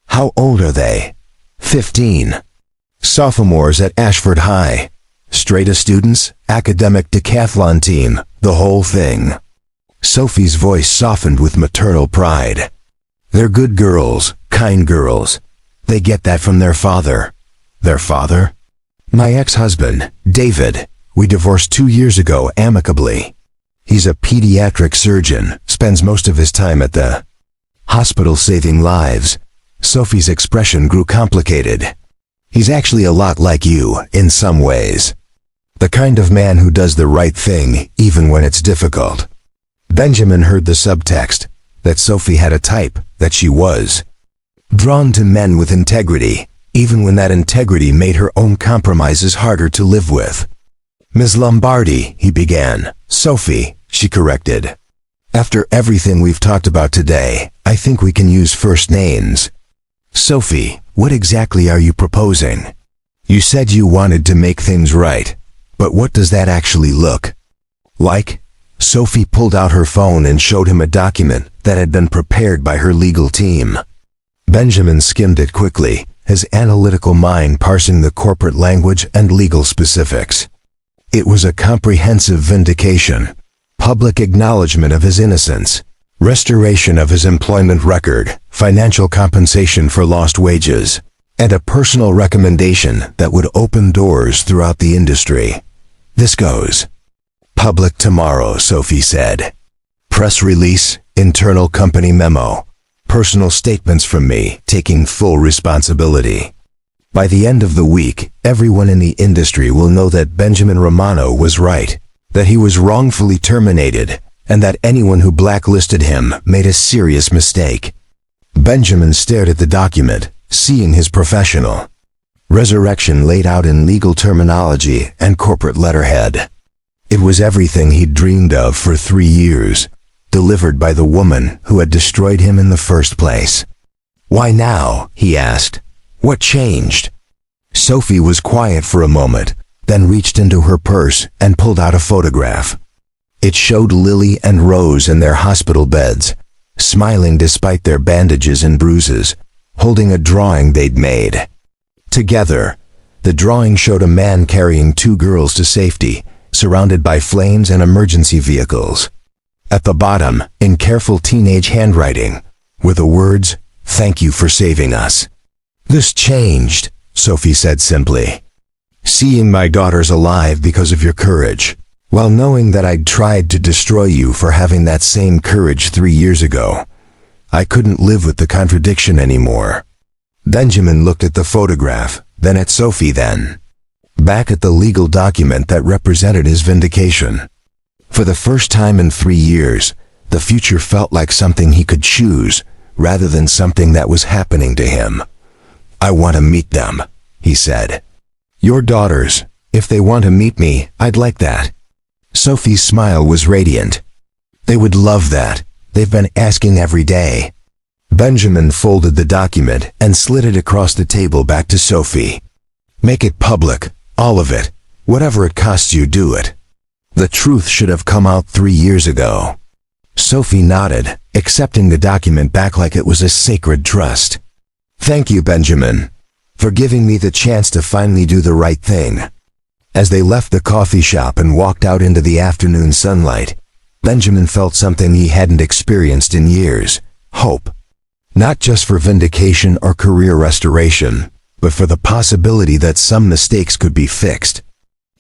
How old are they? 15. Sophomores at Ashford High. Straight-A students, academic decathlon team, the whole thing. Sophie's voice softened with maternal pride. They're good girls, kind girls. They get that from their father. Their father? My ex-husband, David. We divorced 2 years ago amicably. He's a pediatric surgeon, spends most of his time at the hospital saving lives. Sophie's expression grew complicated. He's actually a lot like you, in some ways. The kind of man who does the right thing, even when it's difficult. Benjamin heard the subtext, that Sophie had a type, that she was drawn to men with integrity, even when that integrity made her own compromises harder to live with. Ms. Lombardi, he began. Sophie, she corrected. After everything we've talked about today, I think we can use first names. Sophie, what exactly are you proposing? You said you wanted to make things right, but what does that actually look like? Sophie pulled out her phone and showed him a document that had been prepared by her legal team. Benjamin skimmed it quickly, his analytical mind parsing the corporate language and legal specifics. It was a comprehensive vindication, public acknowledgement of his innocence, restoration of his employment record, financial compensation for lost wages, and a personal recommendation that would open doors throughout the industry. This goes public tomorrow, Sophie said. Press release, internal company memo, personal statements from me taking full responsibility. By the end of the week, everyone in the industry will know that Benjamin Romano was right, that he was wrongfully terminated, and that anyone who blacklisted him made a serious mistake. Benjamin stared at the document, seeing his professional resurrection laid out in legal terminology and corporate letterhead. It was everything he'd dreamed of for 3 years, delivered by the woman who had destroyed him in the first place. Why now? He asked. What changed? Sophie was quiet for a moment, then reached into her purse and pulled out a photograph. It showed Lily and Rose in their hospital beds, smiling despite their bandages and bruises, holding a drawing they'd made. Together, the drawing showed a man carrying 2 girls to safety, surrounded by flames and emergency vehicles. At the bottom, in careful teenage handwriting, were the words, "Thank you for saving us." This changed, Sophie said simply. Seeing my daughters alive because of your courage, while knowing that I'd tried to destroy you for having that same courage 3 years ago. I couldn't live with the contradiction anymore. Benjamin looked at the photograph, then at Sophie then. Back at the legal document that represented his vindication. For the first time in 3 years, the future felt like something he could choose, rather than something that was happening to him. I want to meet them, he said. Your daughters, if they want to meet me, I'd like that. Sophie's smile was radiant. They would love that. They've been asking every day. Benjamin folded the document and slid it across the table back to Sophie. Make it public, all of it. Whatever it costs you, do it. The truth should have come out 3 years ago. Sophie nodded, accepting the document back like it was a sacred trust. Thank you, Benjamin, for giving me the chance to finally do the right thing. As they left the coffee shop and walked out into the afternoon sunlight, Benjamin felt something he hadn't experienced in years, hope. Not just for vindication or career restoration, but for the possibility that some mistakes could be fixed,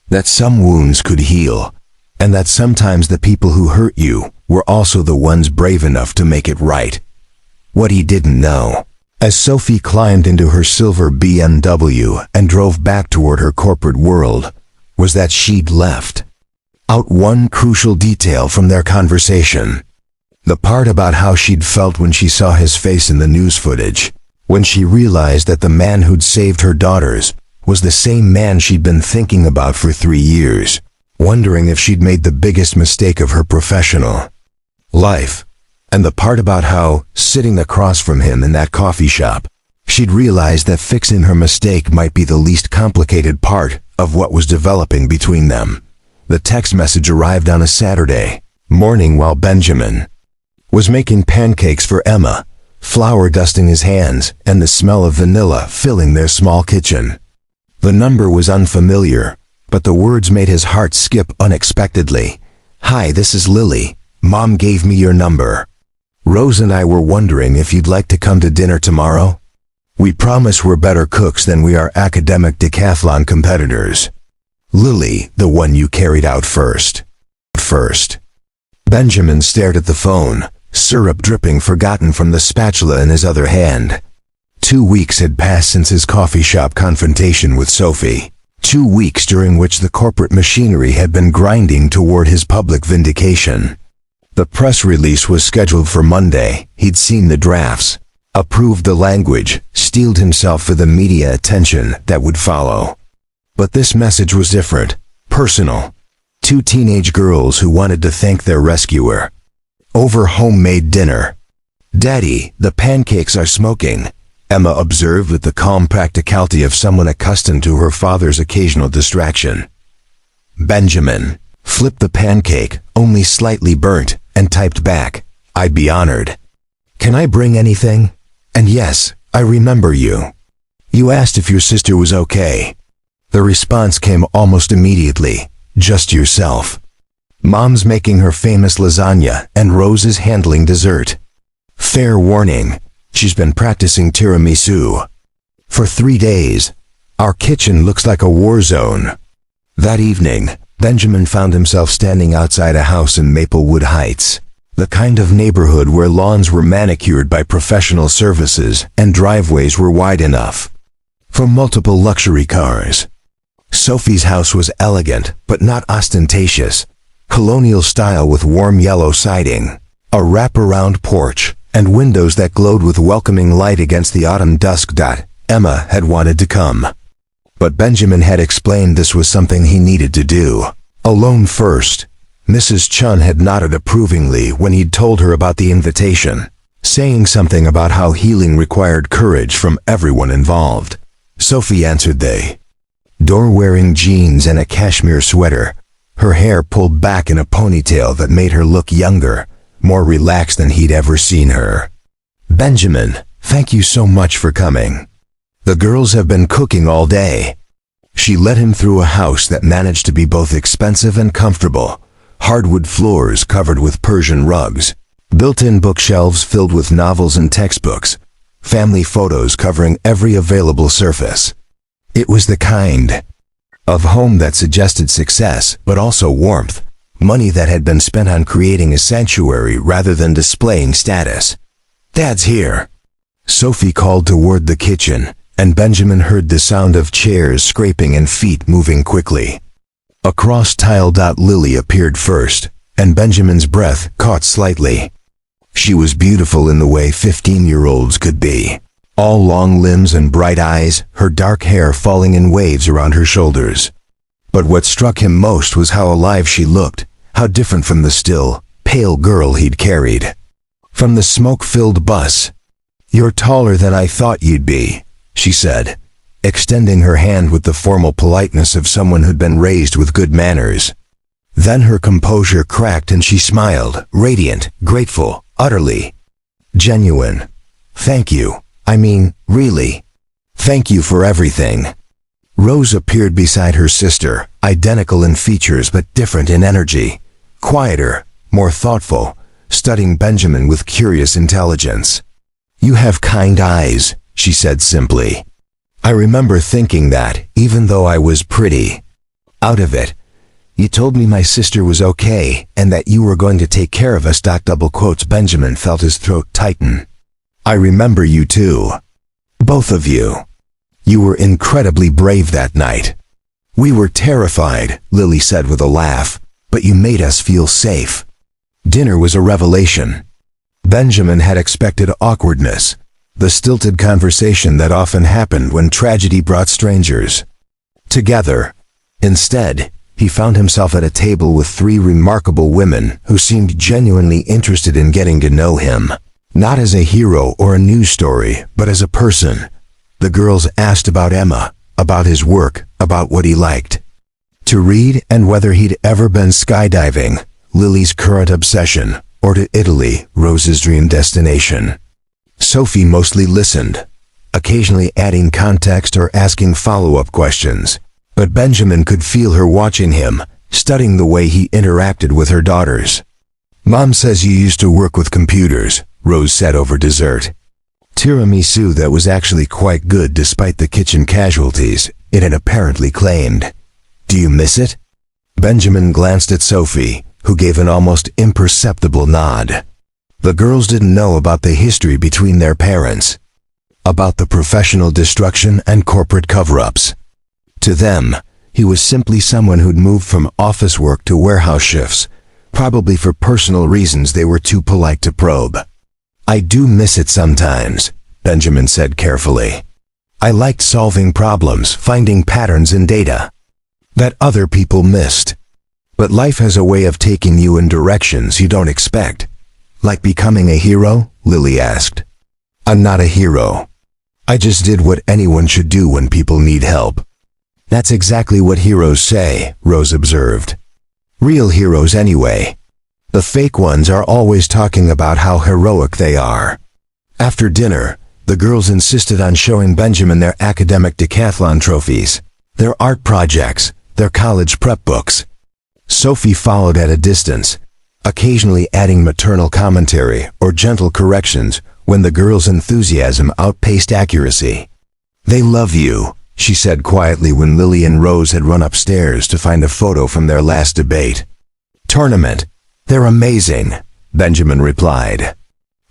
that some wounds could heal, and that sometimes the people who hurt you were also the ones brave enough to make it right. What he didn't know, as Sophie climbed into her silver BMW and drove back toward her corporate world, was that she'd left out one crucial detail from their conversation. The part about how she'd felt when she saw his face in the news footage, when she realized that the man who'd saved her daughters was the same man she'd been thinking about for 3 years, wondering if she'd made the biggest mistake of her professional life. And the part about how, sitting across from him in that coffee shop, she'd realized that fixing her mistake might be the least complicated part of what was developing between them. The text message arrived on a Saturday morning while Benjamin was making pancakes for Emma, flour dusting his hands and the smell of vanilla filling their small kitchen. The number was unfamiliar, but the words made his heart skip unexpectedly. Hi, this is Lily. Mom gave me your number. Rose and I were wondering if you'd like to come to dinner tomorrow. We promise we're better cooks than we are academic decathlon competitors. Lily, the one you carried out first. Benjamin stared at the phone, syrup dripping forgotten from the spatula in his other hand. 2 weeks had passed since his coffee shop confrontation with Sophie. 2 weeks during which the corporate machinery had been grinding toward his public vindication. The press release was scheduled for Monday. He'd seen the drafts, approved the language, steeled himself for the media attention that would follow. But this message was different, personal. 2 teenage girls who wanted to thank their rescuer. Over homemade dinner. "Daddy, the pancakes are smoking," Emma observed with the calm practicality of someone accustomed to her father's occasional distraction. Benjamin flipped the pancake, only slightly burnt, and typed back, "I'd be honored. Can I bring anything? And yes, I remember you. You asked if your sister was okay." The response came almost immediately, "Just yourself. Mom's making her famous lasagna, and Rose is handling dessert. Fair warning, she's been practicing tiramisu. For 3 days. Our kitchen looks like a war zone." That evening, Benjamin found himself standing outside a house in Maplewood Heights, the kind of neighborhood where lawns were manicured by professional services and driveways were wide enough for multiple luxury cars. Sophie's house was elegant, but not ostentatious, colonial style with warm yellow siding, a wraparound porch, and windows that glowed with welcoming light against the autumn dusk. Emma had wanted to come. But Benjamin had explained this was something he needed to do alone first. Mrs. Chun had nodded approvingly when he'd told her about the invitation, saying something about how healing required courage from everyone involved. Sophie answered the door wearing jeans and a cashmere sweater, her hair pulled back in a ponytail that made her look younger, more relaxed than he'd ever seen her. "Benjamin, thank you so much for coming. The girls have been cooking all day." She led him through a house that managed to be both expensive and comfortable, hardwood floors covered with Persian rugs, built-in bookshelves filled with novels and textbooks, family photos covering every available surface. It was the kind of home that suggested success, but also warmth, money that had been spent on creating a sanctuary rather than displaying status. "Dad's here," Sophie called toward the kitchen, and Benjamin heard the sound of chairs scraping and feet moving quickly. Across tile. Lily appeared first, and Benjamin's breath caught slightly. She was beautiful in the way 15-year-olds could be. All long limbs and bright eyes, her dark hair falling in waves around her shoulders. But what struck him most was how alive she looked, how different from the still, pale girl he'd carried from the smoke-filled bus. "You're taller than I thought you'd be," she said, extending her hand with the formal politeness of someone who'd been raised with good manners. Then her composure cracked and she smiled, radiant, grateful, utterly genuine. "Thank you. I mean, really. Thank you for everything." Rose appeared beside her sister, identical in features but different in energy, quieter, more thoughtful, studying Benjamin with curious intelligence. "You have kind eyes," she said simply. "I remember thinking that, even though I was pretty out of it. You told me my sister was okay, and that you were going to take care of us." Double quotes. Benjamin felt his throat tighten. "I remember you too. Both of you. You were incredibly brave that night." "We were terrified," Lily said with a laugh, "but you made us feel safe." Dinner was a revelation. Benjamin had expected awkwardness, the stilted conversation that often happened when tragedy brought strangers together. Instead, he found himself at a table with 3 remarkable women who seemed genuinely interested in getting to know him. Not as a hero or a news story, but as a person. The girls asked about Emma, about his work, about what he liked to read and whether he'd ever been skydiving, Lily's current obsession, or to Italy, Rose's dream destination. Sophie mostly listened, occasionally adding context or asking follow-up questions, but Benjamin could feel her watching him, studying the way he interacted with her daughters. "Mom says you used to work with computers," Rose said over dessert. Tiramisu that was actually quite good despite the kitchen casualties it had apparently claimed. Do you miss it? Benjamin glanced at Sophie, who gave an almost imperceptible nod. The girls didn't know about the history between their parents, about the professional destruction and corporate cover-ups. To them, he was simply someone who'd moved from office work to warehouse shifts, probably for personal reasons they were too polite to probe. I do miss it sometimes, Benjamin said carefully. I liked solving problems, finding patterns in data that other people missed. But life has a way of taking you in directions you don't expect. Like becoming a hero? Lily asked. I'm not a hero. I just did what anyone should do when people need help. That's exactly what heroes say, Rose observed. Real heroes anyway. The fake ones are always talking about how heroic they are. After dinner, the girls insisted on showing Benjamin their academic decathlon trophies, their art projects, their college prep books. Sophie followed at a distance, occasionally adding maternal commentary or gentle corrections when the girls' enthusiasm outpaced accuracy. They love you, she said quietly when Lily and Rose had run upstairs to find a photo from their last debate. Tournament. They're amazing, Benjamin replied.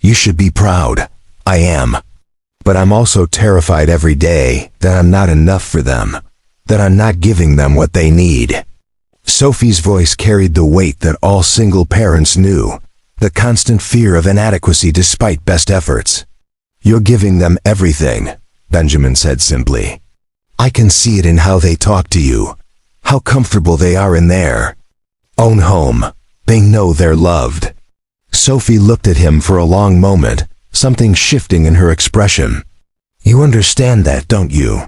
You should be proud. I am. But I'm also terrified every day that I'm not enough for them, that I'm not giving them what they need. Sophie's voice carried the weight that all single parents knew, the constant fear of inadequacy despite best efforts. You're giving them everything, Benjamin said simply. I can see it in how they talk to you, how comfortable they are in their own home. They know they're loved. Sophie looked at him for a long moment, something shifting in her expression. You understand that, don't you?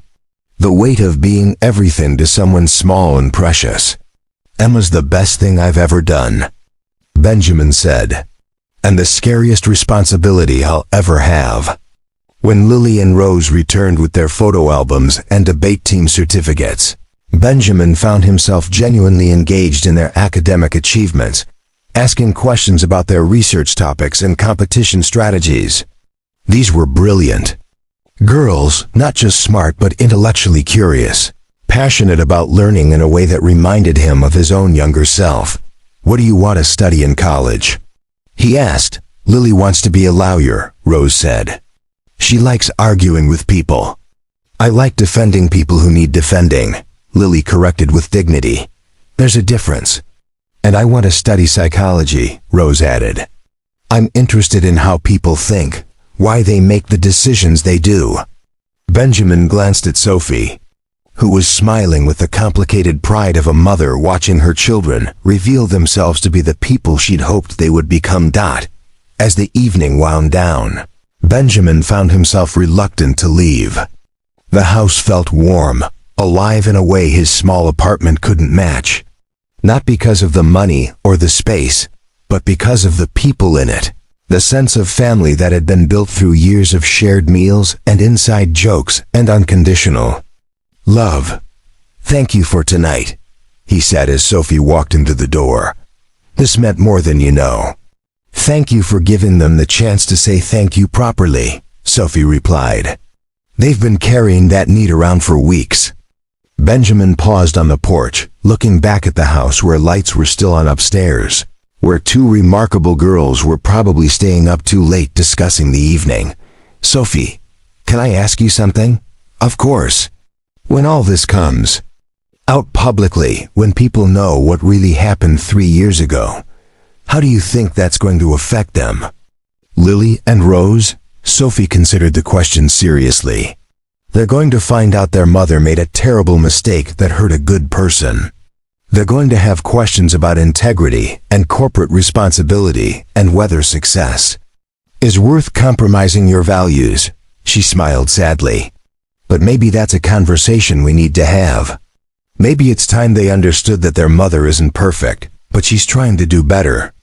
The weight of being everything to someone small and precious. Emma's the best thing I've ever done, Benjamin said, and the scariest responsibility I'll ever have. When Lily and Rose returned with their photo albums and debate team certificates, Benjamin found himself genuinely engaged in their academic achievements, asking questions about their research topics and competition strategies. These were brilliant. Girls, not just smart but intellectually curious, passionate about learning in a way that reminded him of his own younger self. What do you want to study in college? He asked. Lily wants to be a lawyer, Rose said. She likes arguing with people. I like defending people who need defending, Lily corrected with dignity. There's a difference. And I want to study psychology, Rose added. I'm interested in how people think, why they make the decisions they do. Benjamin glanced at Sophie, who was smiling with the complicated pride of a mother watching her children reveal themselves to be the people she'd hoped they would become. As the evening wound down, Benjamin found himself reluctant to leave. The house felt warm, alive in a way his small apartment couldn't match. Not because of the money or the space, but because of the people in it. The sense of family that had been built through years of shared meals and inside jokes and unconditional love. Thank you for tonight, he said as Sophie walked into the door. This meant more than you know. Thank you for giving them the chance to say thank you properly, Sophie replied. They've been carrying that need around for weeks. Benjamin paused on the porch, looking back at the house where lights were still on upstairs, where two remarkable girls were probably staying up too late discussing the evening. Sophie, can I ask you something? Of course. When all this comes out publicly, when people know what really happened 3 years ago, how do you think that's going to affect them? Lily and Rose? Sophie considered the question seriously. They're going to find out their mother made a terrible mistake that hurt a good person. They're going to have questions about integrity and corporate responsibility and whether success is worth compromising your values. She smiled sadly. But maybe that's a conversation we need to have. Maybe it's time they understood that their mother isn't perfect, but she's trying to do better.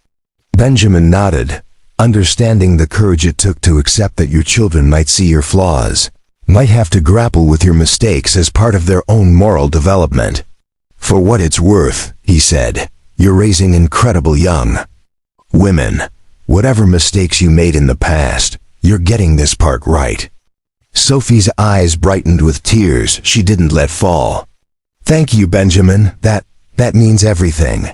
Benjamin nodded, understanding the courage it took to accept that your children might see your flaws, might have to grapple with your mistakes as part of their own moral development. For what it's worth, he said, you're raising incredible young women. Whatever mistakes you made in the past, You're getting this part right." Sophie's eyes brightened with tears she didn't let fall. "Thank you, Benjamin. That means everything."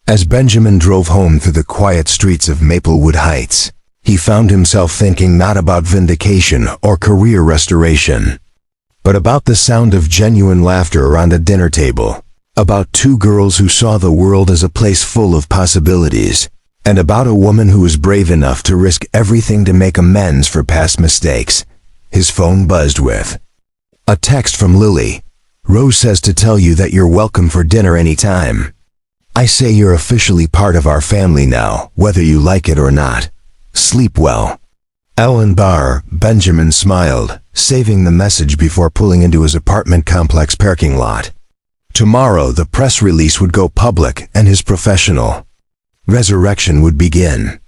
As Benjamin drove home through the quiet streets of Maplewood Heights, he found himself thinking not about vindication or career restoration, but about the sound of genuine laughter around a dinner table, about two girls who saw the world as a place full of possibilities, and about a woman who was brave enough to risk everything to make amends for past mistakes. His phone buzzed with a text from Lily. "Rose says to tell you that you're welcome for dinner anytime. I say you're officially part of our family now, whether you like it or not. Sleep well." Ellen Barr. Benjamin smiled, saving the message before pulling into his apartment complex parking lot. Tomorrow the press release would go public and his professional resurrection would begin.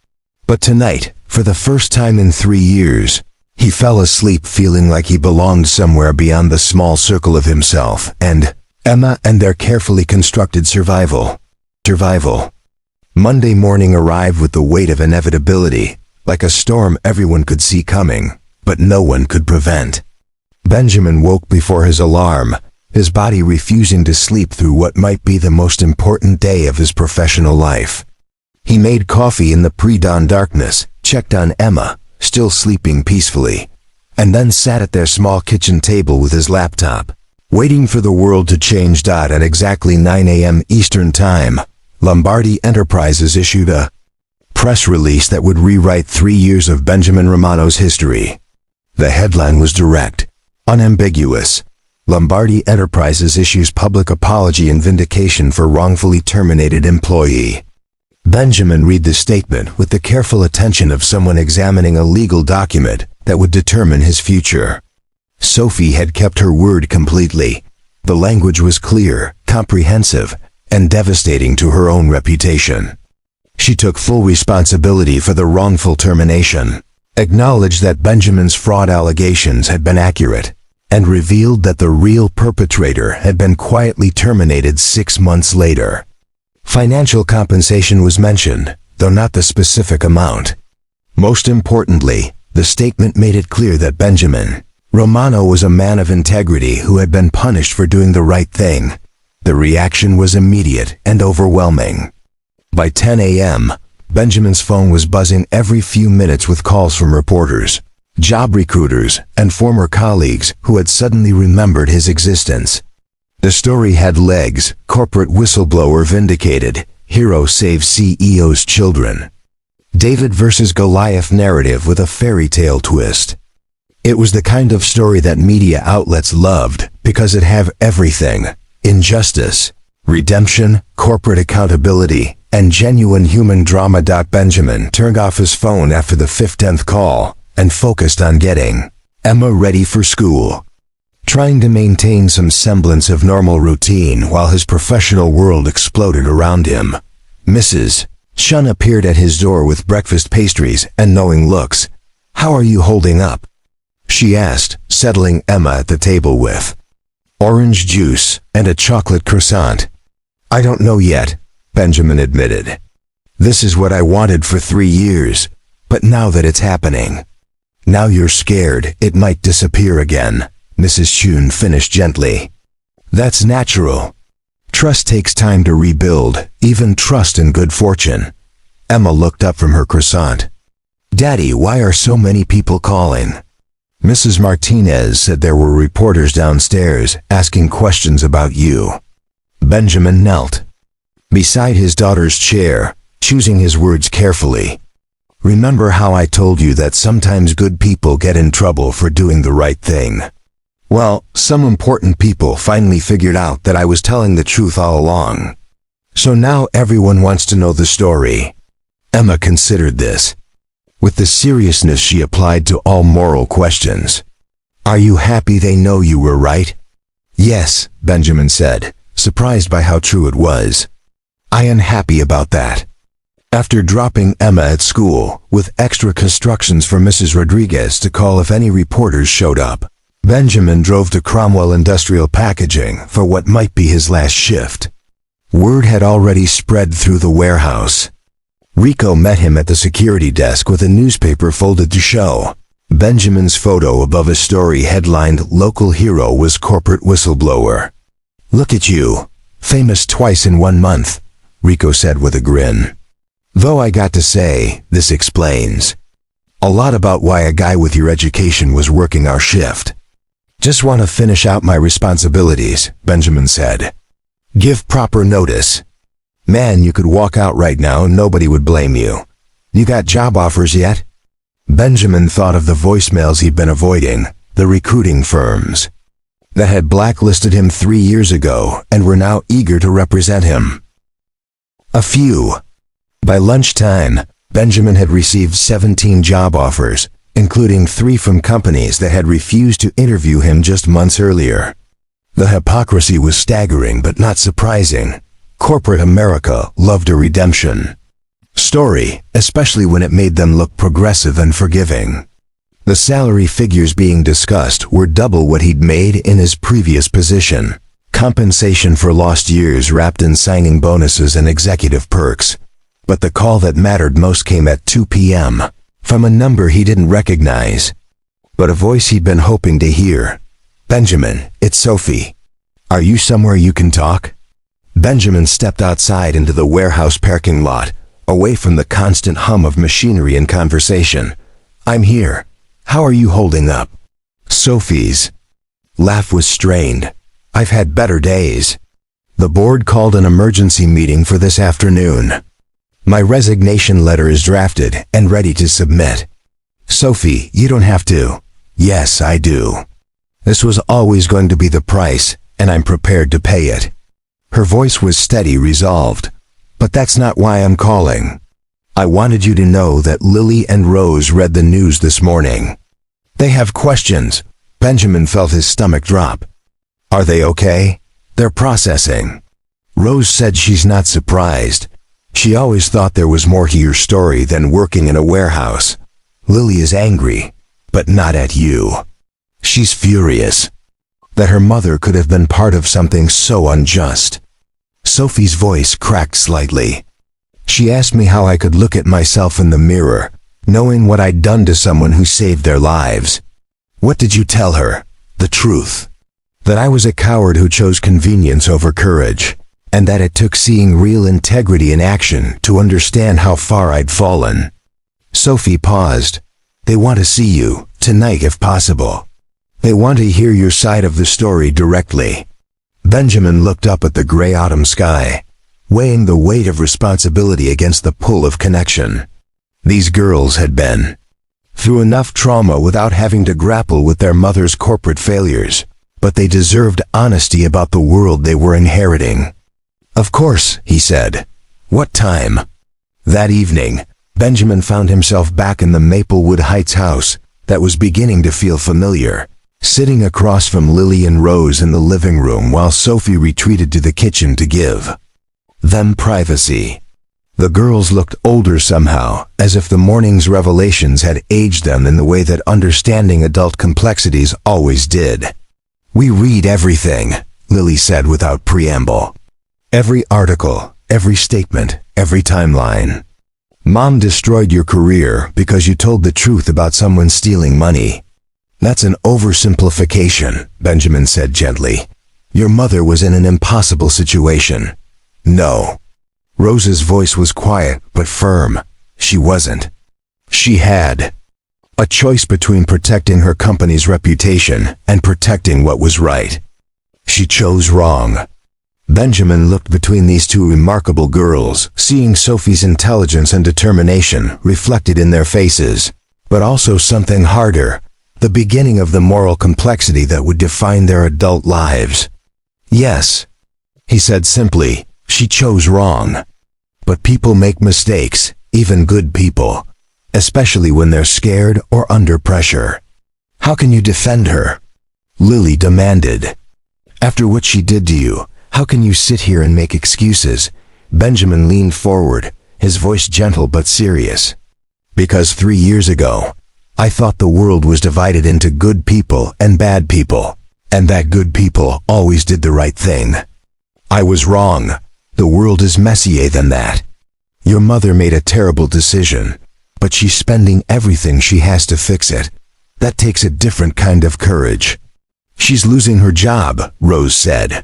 But tonight, for the first time in 3 years, he fell asleep feeling like he belonged somewhere beyond the small circle of himself and Emma and their carefully constructed survival. Monday morning arrived with the weight of inevitability, like a storm everyone could see coming, but no one could prevent. Benjamin woke before his alarm, his body refusing to sleep through what might be the most important day of his professional life. He made coffee in the pre-dawn darkness, checked on Emma, still sleeping peacefully, and then sat at their small kitchen table with his laptop, waiting for the world to change. At exactly 9 a.m. Eastern Time, Lombardi Enterprises issued a press release that would rewrite 3 years of Benjamin Romano's history. The headline was direct, unambiguous. Lombardi Enterprises issues public apology and vindication for wrongfully terminated employee. Benjamin read the statement with the careful attention of someone examining a legal document that would determine his future. Sophie had kept her word completely. The language was clear, comprehensive, and devastating to her own reputation. She took full responsibility for the wrongful termination, acknowledged that Benjamin's fraud allegations had been accurate, and revealed that the real perpetrator had been quietly terminated 6 months later. Financial compensation was mentioned, though not the specific amount. Most importantly, the statement made it clear that Benjamin Romano was a man of integrity who had been punished for doing the right thing. The reaction was immediate and overwhelming. By 10 a.m., Benjamin's phone was buzzing every few minutes with calls from reporters, job recruiters, and former colleagues who had suddenly remembered his existence. The story had legs. Corporate whistleblower vindicated. Hero saves CEO's children. David versus Goliath narrative with a fairy tale twist. It was the kind of story that media outlets loved because it had everything: injustice, redemption, corporate accountability, and genuine human drama. Benjamin turned off his phone after the 15th call and focused on getting Emma ready for school, trying to maintain some semblance of normal routine while his professional world exploded around him. Mrs. Shun appeared at his door with breakfast pastries and knowing looks. "How are you holding up?" she asked, settling Emma at the table with orange juice and a chocolate croissant. "I don't know yet," Benjamin admitted. "This is what I wanted for 3 years, but now that it's happening, now you're scared it might disappear again," Mrs. Shun finished gently. "That's natural. Trust takes time to rebuild, even trust in good fortune." Emma looked up from her croissant. "Daddy, why are so many people calling?" Mrs. Martinez said there were reporters downstairs asking questions about you. Benjamin knelt beside his daughter's chair, choosing his words carefully. "Remember how I told you that sometimes good people get in trouble for doing the right thing? Well, some important people finally figured out that I was telling the truth all along. So now everyone wants to know the story." Emma considered this with the seriousness she applied to all moral questions. "Are you happy they know you were right?" "Yes," Benjamin said, surprised by how true it was. "I am happy about that." After dropping Emma at school, with extra instructions for Mrs. Rodriguez to call if any reporters showed up, Benjamin drove to Cromwell Industrial Packaging for what might be his last shift. Word had already spread through the warehouse. Rico met him at the security desk with a newspaper folded to show. Benjamin's photo above a story headlined "Local Hero Was Corporate Whistleblower." "Look at you, famous twice in 1 month," Rico said with a grin. "Though I got to say, this explains a lot about why a guy with your education was working our shift." "Just want to finish out my responsibilities," Benjamin said. "Give proper notice. Man, you could walk out right now and nobody would blame you. You got job offers yet?" Benjamin thought of the voicemails he'd been avoiding, the recruiting firms that had blacklisted him 3 years ago and were now eager to represent him. A few. By lunchtime, Benjamin had received 17 job offers, including 3 from companies that had refused to interview him just months earlier. The hypocrisy was staggering but not surprising. Corporate America loved a redemption story, especially when it made them look progressive and forgiving. The salary figures being discussed were double what he'd made in his previous position. Compensation for lost years wrapped in signing bonuses and executive perks. But the call that mattered most came at 2 p.m. from a number he didn't recognize, but a voice he'd been hoping to hear. "Benjamin, it's Sophie. Are you somewhere you can talk?" Benjamin stepped outside into the warehouse parking lot, away from the constant hum of machinery and conversation. "I'm here. How are you holding up?" Sophie's laugh was strained. "I've had better days. The board called an emergency meeting for this afternoon. My resignation letter is drafted and ready to submit." "Sophie, you don't have to." "Yes, I do. This was always going to be the price, and I'm prepared to pay it." Her voice was steady, resolved. "But that's not why I'm calling. I wanted you to know that Lily and Rose read the news this morning. They have questions." Benjamin felt his stomach drop. "Are they okay?" "They're processing. Rose said she's not surprised. She always thought there was more to your story than working in a warehouse. Lily is angry, but not at you. She's furious that her mother could have been part of something so unjust." Sophie's voice cracked slightly. "She asked me how I could look at myself in the mirror, knowing what I'd done to someone who saved their lives." "What did you tell her?" "The truth. That I was a coward who chose convenience over courage, and that it took seeing real integrity in action to understand how far I'd fallen." Sophie paused. "They want to see you, tonight if possible. They want to hear your side of the story directly." Benjamin looked up at the gray autumn sky, weighing the weight of responsibility against the pull of connection. These girls had been through enough trauma without having to grapple with their mother's corporate failures, but they deserved honesty about the world they were inheriting. "Of course," he said. "What time?" That evening, Benjamin found himself back in the Maplewood Heights house that was beginning to feel familiar, sitting across from Lily and Rose in the living room while Sophie retreated to the kitchen to give them privacy. The girls looked older somehow, as if the morning's revelations had aged them in the way that understanding adult complexities always did. "We read everything," Lily said without preamble. "Every article, every statement, every timeline. Mom destroyed your career because you told the truth about someone stealing money." "That's an oversimplification," Benjamin said gently. "Your mother was in an impossible situation." "No." Rose's voice was quiet but firm. "She wasn't. She had a choice between protecting her company's reputation and protecting what was right. She chose wrong." Benjamin looked between these two remarkable girls, seeing Sophie's intelligence and determination reflected in their faces, but also something harder, the beginning of the moral complexity that would define their adult lives. "Yes," he said simply, "she chose wrong. But people make mistakes, even good people, especially when they're scared or under pressure." "How can you defend her?" Lily demanded. "After what she did to you, how can you sit here and make excuses?" Benjamin leaned forward, his voice gentle but serious. "Because 3 years ago, I thought the world was divided into good people and bad people, and that good people always did the right thing. I was wrong. The world is messier than that. Your mother made a terrible decision, but she's spending everything she has to fix it. That takes a different kind of courage. She's losing her job, Rose said.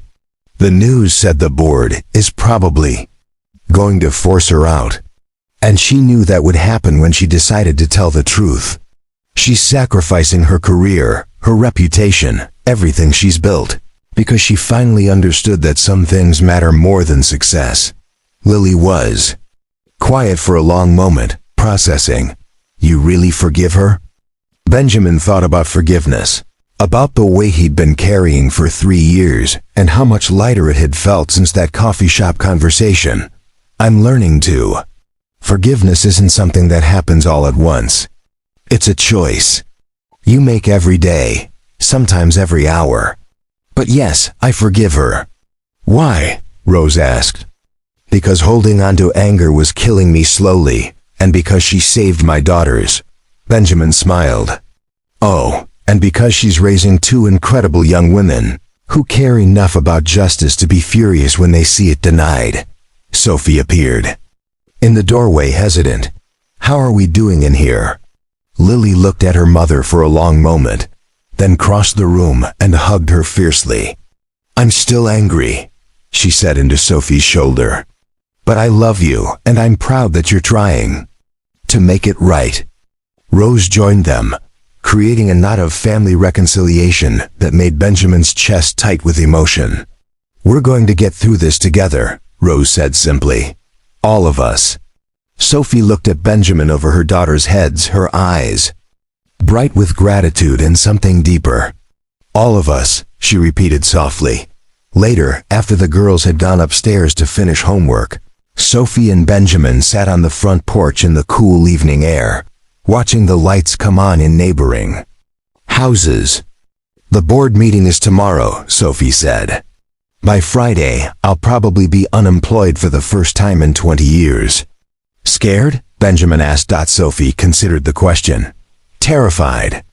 The news, said the board, is probably going to force her out. And she knew that would happen when she decided to tell the truth. She's sacrificing her career, her reputation, everything she's built, because she finally understood that some things matter more than success. Lily was quiet for a long moment, processing. You really forgive her? Benjamin thought about forgiveness, about the way he'd been carrying for 3 years, and how much lighter it had felt since that coffee shop conversation. I'm learning to. Forgiveness isn't something that happens all at once. It's a choice you make every day, sometimes every hour. But yes, I forgive her. Why? Rose asked. Because holding on to anger was killing me slowly, and because she saved my daughters. Benjamin smiled. Oh, and because she's raising 2 incredible young women, who care enough about justice to be furious when they see it denied. Sophie appeared in the doorway, hesitant. How are we doing in here? Lily looked at her mother for a long moment, then crossed the room and hugged her fiercely. I'm still angry, she said into Sophie's shoulder. But I love you, and I'm proud that you're trying to make it right. Rose joined them, creating a knot of family reconciliation that made Benjamin's chest tight with emotion. We're going to get through this together, Rose said simply. All of us. Sophie looked at Benjamin over her daughters' heads, her eyes bright with gratitude and something deeper. All of us, she repeated softly. Later, after the girls had gone upstairs to finish homework, Sophie and Benjamin sat on the front porch in the cool evening air, watching the lights come on in neighboring houses. The board meeting is tomorrow, Sophie said. By Friday, I'll probably be unemployed for the first time in 20 years. Scared? Benjamin asked. Sophie considered the question. Terrified.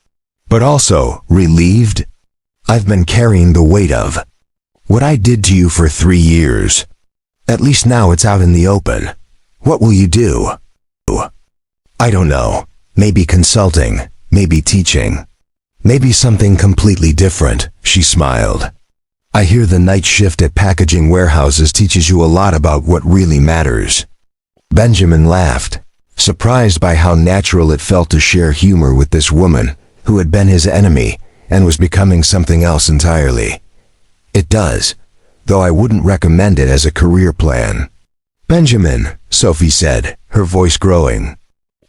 But also relieved. I've been carrying the weight of what I did to you for 3 years. At least now it's out in the open. What will you do? I don't know. Maybe consulting, maybe teaching. Maybe something completely different, she smiled. I hear the night shift at packaging warehouses teaches you a lot about what really matters. Benjamin laughed, surprised by how natural it felt to share humor with this woman, who had been his enemy, and was becoming something else entirely. It does, though I wouldn't recommend it as a career plan. Benjamin, Sophie said, her voice growing.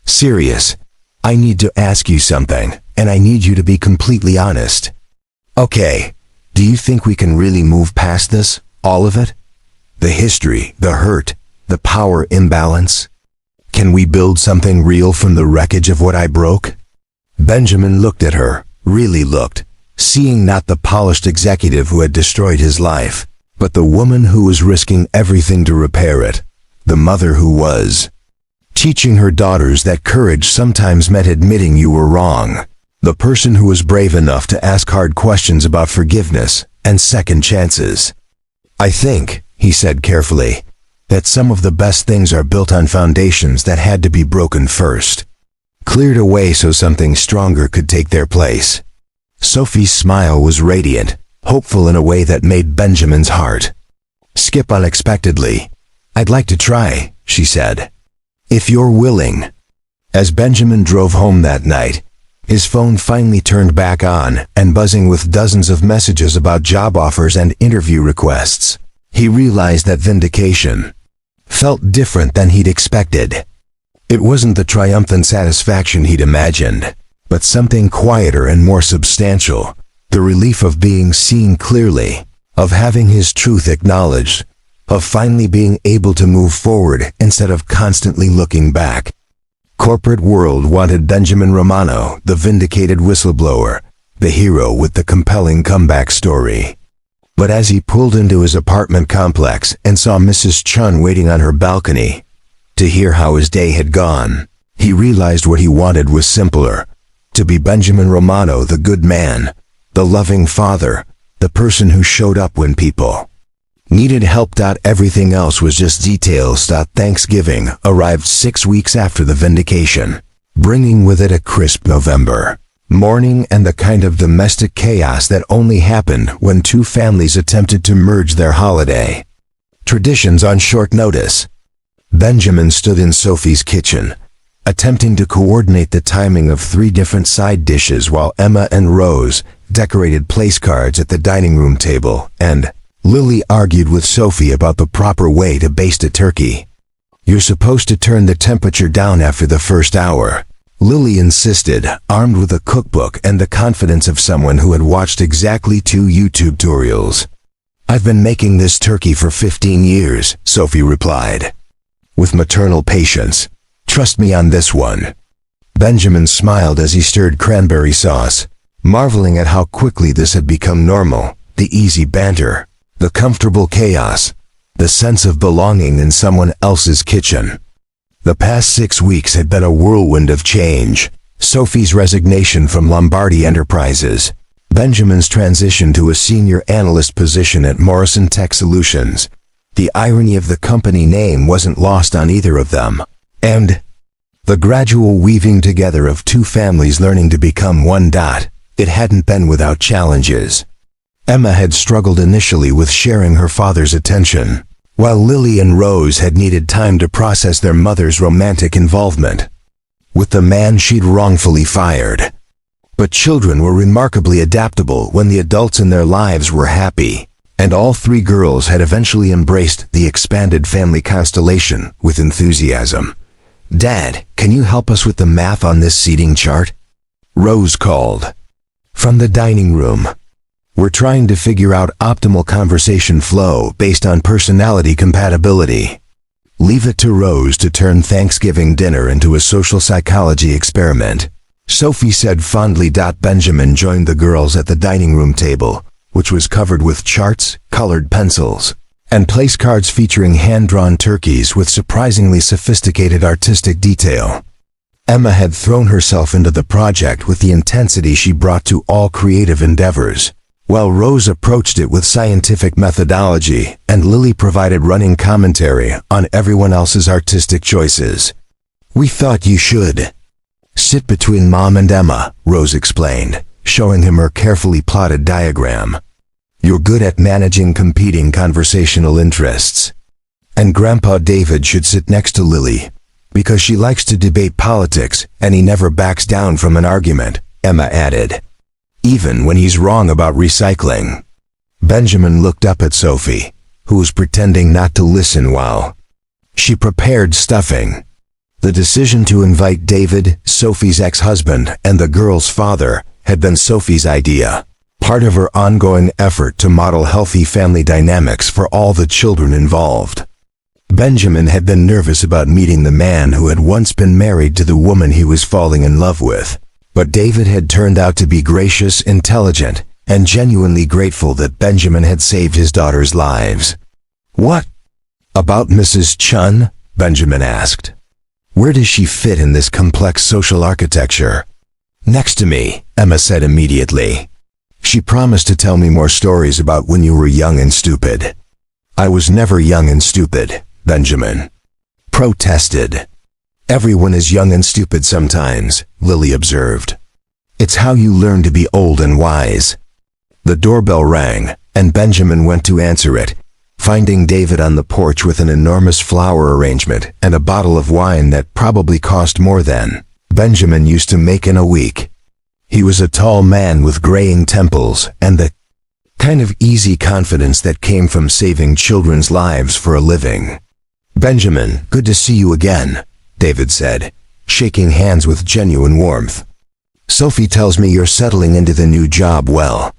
Serious. I need to ask you something, and I need you to be completely honest. Okay. Do you think we can really move past this, all of it? The history, the hurt, the power imbalance? Can we build something real from the wreckage of what I broke? Benjamin looked at her, really looked, seeing not the polished executive who had destroyed his life, but the woman who was risking everything to repair it, the mother who was teaching her daughters that courage sometimes meant admitting you were wrong. The person who was brave enough to ask hard questions about forgiveness and second chances. I think, he said carefully, that some of the best things are built on foundations that had to be broken first, cleared away so something stronger could take their place. Sophie's smile was radiant, hopeful in a way that made Benjamin's heart skip unexpectedly. I'd like to try, she said. If you're willing. As Benjamin drove home that night, his phone finally turned back on and buzzing with dozens of messages about job offers and interview requests. He realized that vindication felt different than he'd expected. It wasn't the triumphant satisfaction he'd imagined, but something quieter and more substantial, the relief of being seen clearly, of having his truth acknowledged, of finally being able to move forward instead of constantly looking back. Corporate world wanted Benjamin Romano, the vindicated whistleblower, the hero with the compelling comeback story. But as he pulled into his apartment complex and saw Mrs. Chun waiting on her balcony to hear how his day had gone, he realized what he wanted was simpler: to be Benjamin Romano, the good man, the loving father, the person who showed up when people Needed help. Everything else was just details. Thanksgiving arrived 6 weeks after the vindication, bringing with it a crisp November morning and the kind of domestic chaos that only happened when two families attempted to merge their holiday traditions on short notice. Benjamin stood in Sophie's kitchen, attempting to coordinate the timing of 3 different side dishes while Emma and Rose decorated place cards at the dining room table, and Lily argued with Sophie about the proper way to baste a turkey. "You're supposed to turn the temperature down after the first hour," Lily insisted, armed with a cookbook and the confidence of someone who had watched exactly 2 YouTube tutorials. "I've been making this turkey for 15 years, Sophie replied, with maternal patience. "Trust me on this one." Benjamin smiled as he stirred cranberry sauce, marveling at how quickly this had become normal, the easy banter, the comfortable chaos, the sense of belonging in someone else's kitchen. The past 6 weeks had been a whirlwind of change. Sophie's resignation from Lombardi Enterprises, Benjamin's transition to a senior analyst position at Morrison Tech Solutions. The irony of the company name wasn't lost on either of them. And the gradual weaving together of 2 families learning to become one. It hadn't been without challenges. Emma had struggled initially with sharing her father's attention, while Lily and Rose had needed time to process their mother's romantic involvement with the man she'd wrongfully fired. But children were remarkably adaptable when the adults in their lives were happy, and all 3 girls had eventually embraced the expanded family constellation with enthusiasm. "Dad, can you help us with the math on this seating chart?" Rose called from the dining room. "We're trying to figure out optimal conversation flow based on personality compatibility." Leave it to Rose to turn Thanksgiving dinner into a social psychology experiment, Sophie said fondly. Benjamin joined the girls at the dining room table, which was covered with charts, colored pencils, and place cards featuring hand-drawn turkeys with surprisingly sophisticated artistic detail. Emma had thrown herself into the project with the intensity she brought to all creative endeavors, while Rose approached it with scientific methodology and Lily provided running commentary on everyone else's artistic choices. "We thought you should sit between Mom and Emma," Rose explained, showing him her carefully plotted diagram. "You're good at managing competing conversational interests. And Grandpa David should sit next to Lily, because she likes to debate politics and he never backs down from an argument," Emma added, "even when he's wrong about recycling." Benjamin looked up at Sophie, who was pretending not to listen while she prepared stuffing. The decision to invite David, Sophie's ex-husband, and the girl's father had been Sophie's idea, part of her ongoing effort to model healthy family dynamics for all the children involved. Benjamin had been nervous about meeting the man who had once been married to the woman he was falling in love with, but David had turned out to be gracious, intelligent, and genuinely grateful that Benjamin had saved his daughter's lives. "What about Mrs. Chun?" Benjamin asked. "Where does she fit in this complex social architecture?" "Next to me," Emma said immediately. "She promised to tell me more stories about when you were young and stupid." "I was never young and stupid," Benjamin protested. "Everyone is young and stupid sometimes," Lily observed. "It's how you learn to be old and wise." The doorbell rang, and Benjamin went to answer it, finding David on the porch with an enormous flower arrangement and a bottle of wine that probably cost more than Benjamin used to make in a week. He was a tall man with graying temples and the kind of easy confidence that came from saving children's lives for a living. "Benjamin, good to see you again," David said, shaking hands with genuine warmth. "Sophie tells me you're settling into the new job well."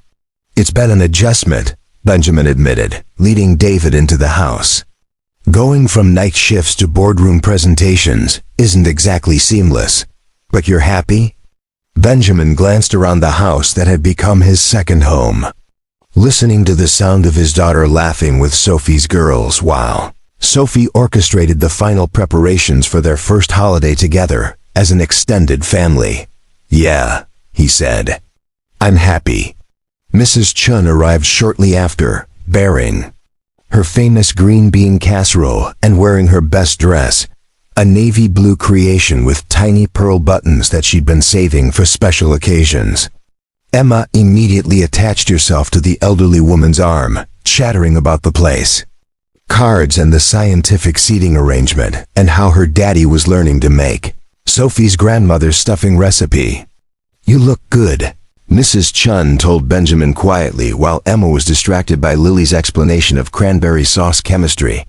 "It's been an adjustment," Benjamin admitted, leading David into the house. "Going from night shifts to boardroom presentations isn't exactly seamless. But you're happy?" Benjamin glanced around the house that had become his second home, listening to the sound of his daughter laughing with Sophie's girls while Sophie orchestrated the final preparations for their first holiday together as an extended family. "Yeah," he said. "I'm happy." Mrs. Chun arrived shortly after, bearing her famous green bean casserole, and wearing her best dress, a navy blue creation with tiny pearl buttons that she'd been saving for special occasions. Emma immediately attached herself to the elderly woman's arm, chattering about the place, cards and the scientific seating arrangement, and how her daddy was learning to make Sophie's grandmother's stuffing recipe. "You look good," Mrs. Chun told Benjamin quietly while Emma was distracted by Lily's explanation of cranberry sauce chemistry.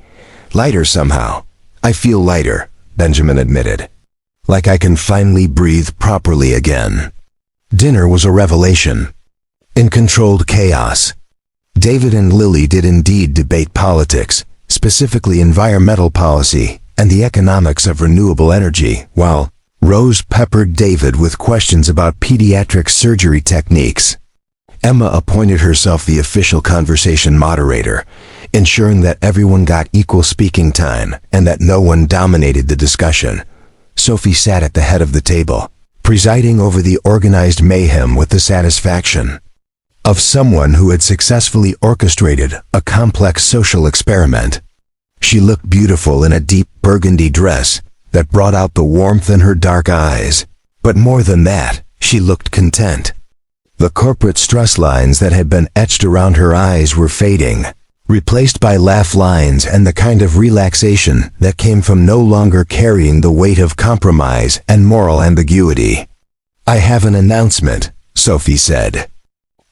"Lighter somehow." "I feel lighter," Benjamin admitted. "Like I can finally breathe properly again." Dinner was a revelation. In controlled chaos, David and Lily did indeed debate politics, specifically environmental policy and the economics of renewable energy, while Rose peppered David with questions about pediatric surgery techniques. Emma appointed herself the official conversation moderator, ensuring that everyone got equal speaking time and that no one dominated the discussion. Sophie sat at the head of the table, presiding over the organized mayhem with the satisfaction of someone who had successfully orchestrated a complex social experiment. She looked beautiful in a deep burgundy dress that brought out the warmth in her dark eyes. But more than that, she looked content. The corporate stress lines that had been etched around her eyes were fading, replaced by laugh lines and the kind of relaxation that came from no longer carrying the weight of compromise and moral ambiguity. "I have an announcement," Sophie said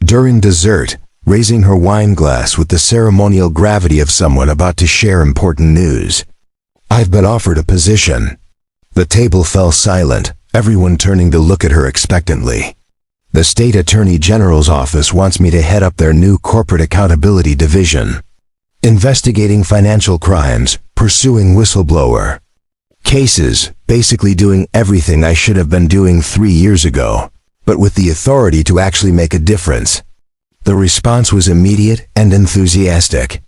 during dessert, raising her wine glass with the ceremonial gravity of someone about to share important news. "I've been offered a position." The table fell silent, everyone turning to look at her expectantly. "The State Attorney General's office wants me to head up their new Corporate Accountability Division. Investigating financial crimes, pursuing whistleblower cases, basically doing everything I should have been doing 3 years ago, but with the authority to actually make a difference." The response was immediate and enthusiastic.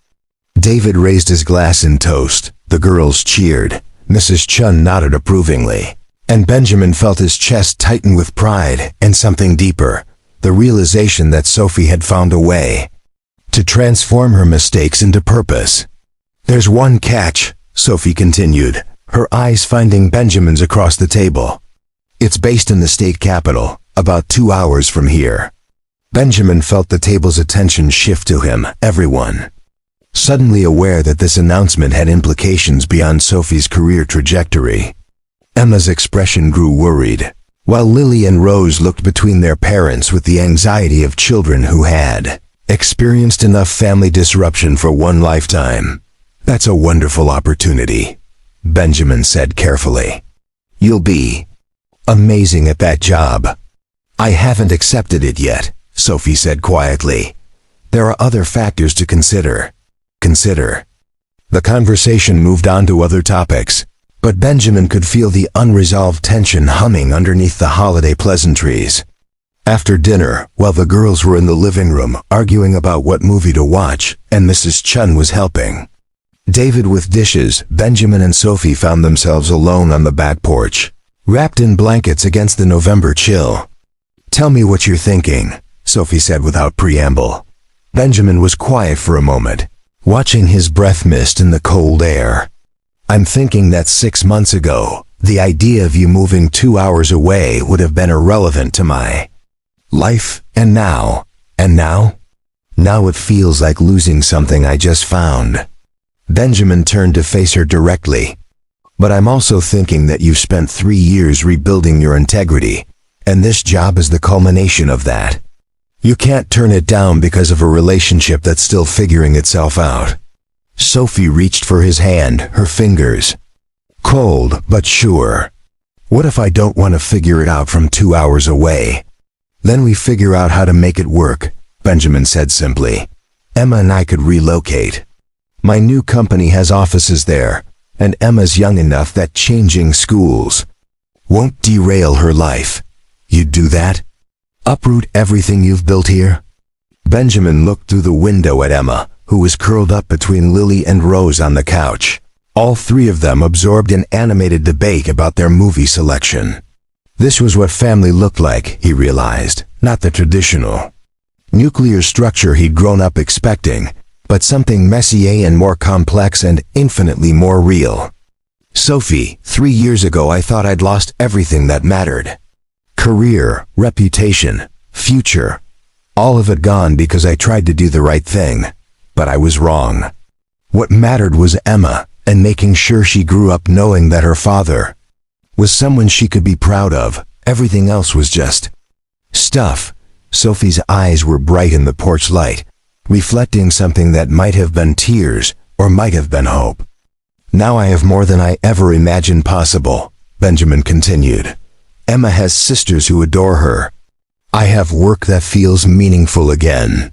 David raised his glass in toast, the girls cheered, Mrs. Chun nodded approvingly, and Benjamin felt his chest tighten with pride and something deeper, the realization that Sophie had found a way to transform her mistakes into purpose. "There's one catch," Sophie continued, her eyes finding Benjamin's across the table. "It's based in the state capital, about 2 hours from here." Benjamin felt the table's attention shift to him, everyone suddenly aware that this announcement had implications beyond Sophie's career trajectory. Emma's expression grew worried, while Lily and Rose looked between their parents with the anxiety of children who had experienced enough family disruption for one lifetime. "That's a wonderful opportunity," Benjamin said carefully. "You'll be amazing at that job." "I haven't accepted it yet," Sophie said quietly. "There are other factors to consider." The conversation moved on to other topics, but Benjamin could feel the unresolved tension humming underneath the holiday pleasantries. After dinner, while the girls were in the living room arguing about what movie to watch, and Mrs. Chun was helping David with dishes, Benjamin and Sophie found themselves alone on the back porch, wrapped in blankets against the November chill. "Tell me what you're thinking," Sophie said without preamble. Benjamin was quiet for a moment, watching his breath mist in the cold air. "I'm thinking that 6 months ago, the idea of you moving 2 hours away would have been irrelevant to my life, and now it feels like losing something I just found." Benjamin turned to face her directly. "But I'm also thinking that you've spent 3 years rebuilding your integrity, and this job is the culmination of that. You can't turn it down because of a relationship that's still figuring itself out." Sophie reached for his hand, her fingers cold but sure. "What if I don't want to figure it out from 2 hours away? Then we figure out how to make it work," Benjamin said simply. "Emma and I could relocate. My new company has offices there, and Emma's young enough that changing schools won't derail her life. You'd do that? Uproot everything you've built here?" Benjamin looked through the window at Emma, who was curled up between Lily and Rose on the couch, all three of them absorbed in animated debate about their movie selection. This was what family looked like, he realized, not the traditional nuclear structure he'd grown up expecting, but something messier and more complex and infinitely more real. Sophie, 3 years ago I thought I'd lost everything that mattered. Career, reputation, future. All of it gone because I tried to do the right thing. But I was wrong. What mattered was Emma, and making sure she grew up knowing that her father was someone she could be proud of. Everything else was just stuff. Sophie's eyes were bright in the porch light, reflecting something that might have been tears or might have been hope. Now I have more than I ever imagined possible, Benjamin continued. Emma has sisters who adore her. I have work that feels meaningful again.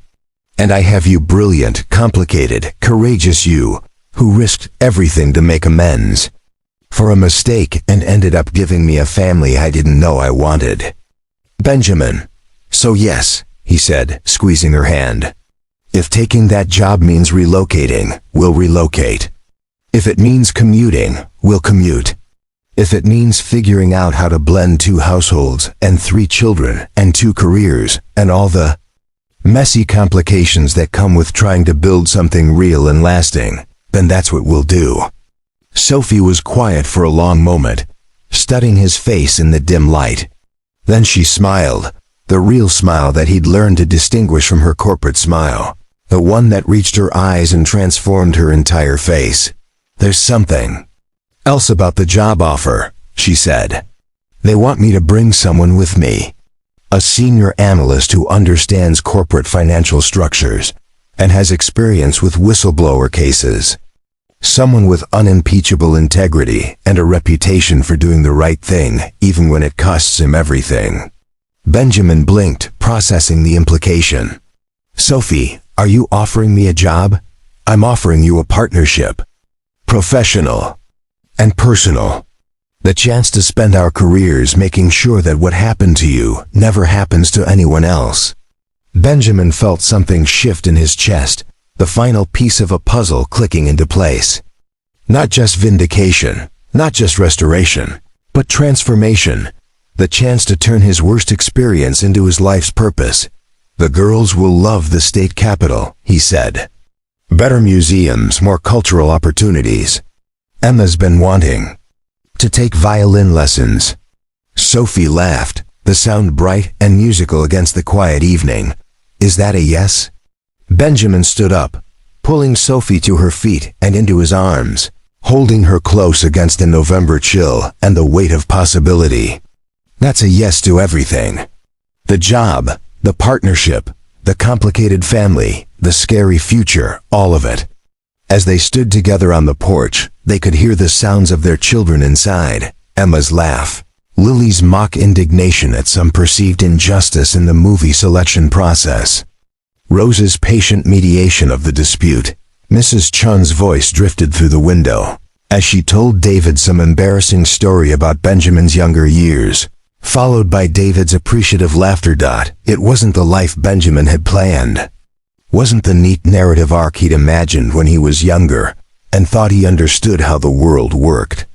And I have you, brilliant, complicated, courageous you, who risked everything to make amends for a mistake and ended up giving me a family I didn't know I wanted. Benjamin. So yes, he said, squeezing her hand. If taking that job means relocating, we'll relocate. If it means commuting, we'll commute. If it means figuring out how to blend 2 households and 3 children and 2 careers and all the messy complications that come with trying to build something real and lasting, then that's what we'll do. Sophie was quiet for a long moment, studying his face in the dim light. Then she smiled, the real smile that he'd learned to distinguish from her corporate smile, the one that reached her eyes and transformed her entire face. There's something else about the job offer, she said. They want me to bring someone with me. A senior analyst who understands corporate financial structures and has experience with whistleblower cases. Someone with unimpeachable integrity and a reputation for doing the right thing even when it costs him everything. Benjamin blinked, processing the implication. Sophie, are you offering me a job? I'm offering you a partnership. Professional and personal. The chance to spend our careers making sure that what happened to you never happens to anyone else. Benjamin felt something shift in his chest, the final piece of a puzzle clicking into place. Not just vindication, not just restoration, but transformation. The chance to turn his worst experience into his life's purpose. The girls will love the state capital, he said. Better museums, more cultural opportunities. Emma's been wanting to take violin lessons. Sophie laughed, the sound bright and musical against the quiet evening. Is that a yes? Benjamin stood up, pulling Sophie to her feet and into his arms, holding her close against the November chill and the weight of possibility. That's a yes to everything. The job, the partnership, the complicated family, the scary future, all of it. As they stood together on the porch, they could hear the sounds of their children inside, Emma's laugh, Lily's mock indignation at some perceived injustice in the movie selection process, Rose's patient mediation of the dispute. Mrs. Chun's voice drifted through the window as she told David some embarrassing story about Benjamin's younger years, followed by David's appreciative laughter. It wasn't the life Benjamin had planned. Wasn't the neat narrative arc he'd imagined when he was younger and thought he understood how the world worked.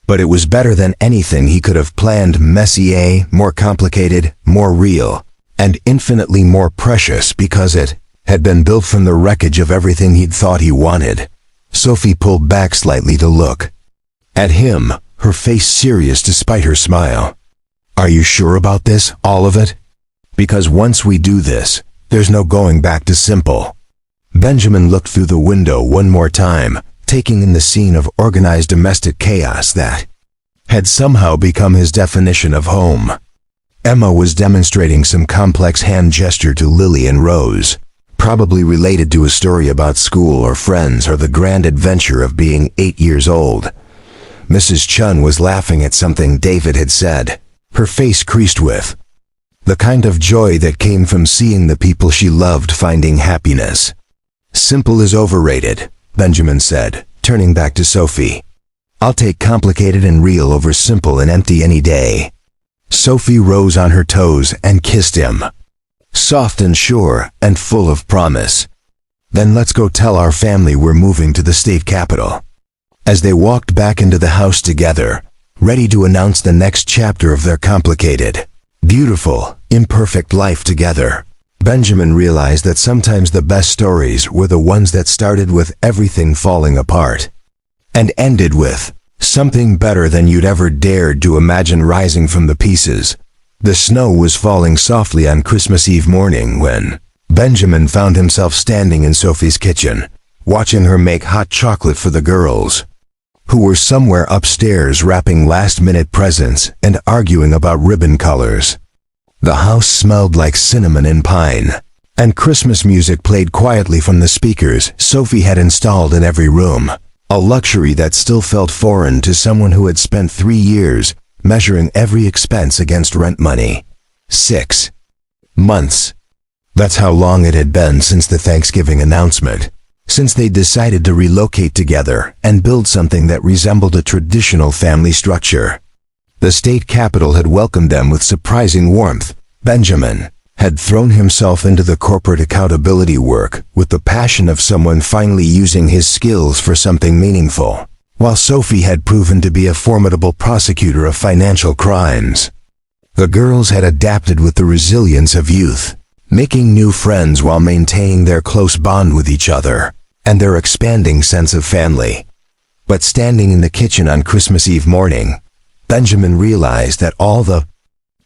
But it was better than anything he could have planned, messier, more complicated, more real, and infinitely more precious because it had been built from the wreckage of everything he'd thought he wanted. Sophie pulled back slightly to look at him, her face serious despite her smile. Are you sure about this, all of it? Because once we do this, there's no going back to simple. Benjamin looked through the window one more time, taking in the scene of organized domestic chaos that had somehow become his definition of home. Emma was demonstrating some complex hand gesture to Lily and Rose, probably related to a story about school or friends or the grand adventure of being 8 years old. Mrs. Chun was laughing at something David had said, her face creased with the kind of joy that came from seeing the people she loved finding happiness. Simple is overrated, Benjamin said, turning back to Sophie. I'll take complicated and real over simple and empty any day. Sophie rose on her toes and kissed him, soft and sure and full of promise. Then let's go tell our family we're moving to the state capital. As they walked back into the house together, ready to announce the next chapter of their complicated, beautiful, imperfect life together, Benjamin realized that sometimes the best stories were the ones that started with everything falling apart and ended with something better than you'd ever dared to imagine rising from the pieces. The snow was falling softly on Christmas Eve morning when Benjamin found himself standing in Sophie's kitchen, watching her make hot chocolate for the girls, who were somewhere upstairs wrapping last-minute presents and arguing about ribbon colors. The house smelled like cinnamon and pine, and Christmas music played quietly from the speakers Sophie had installed in every room, a luxury that still felt foreign to someone who had spent 3 years measuring every expense against rent money. 6 months. That's how long it had been since the Thanksgiving announcement, since they decided to relocate together and build something that resembled a traditional family structure. The state capital had welcomed them with surprising warmth. Benjamin had thrown himself into the corporate accountability work with the passion of someone finally using his skills for something meaningful, while Sophie had proven to be a formidable prosecutor of financial crimes. The girls had adapted with the resilience of youth, making new friends while maintaining their close bond with each other and their expanding sense of family. But standing in the kitchen on Christmas Eve morning, Benjamin realized that all the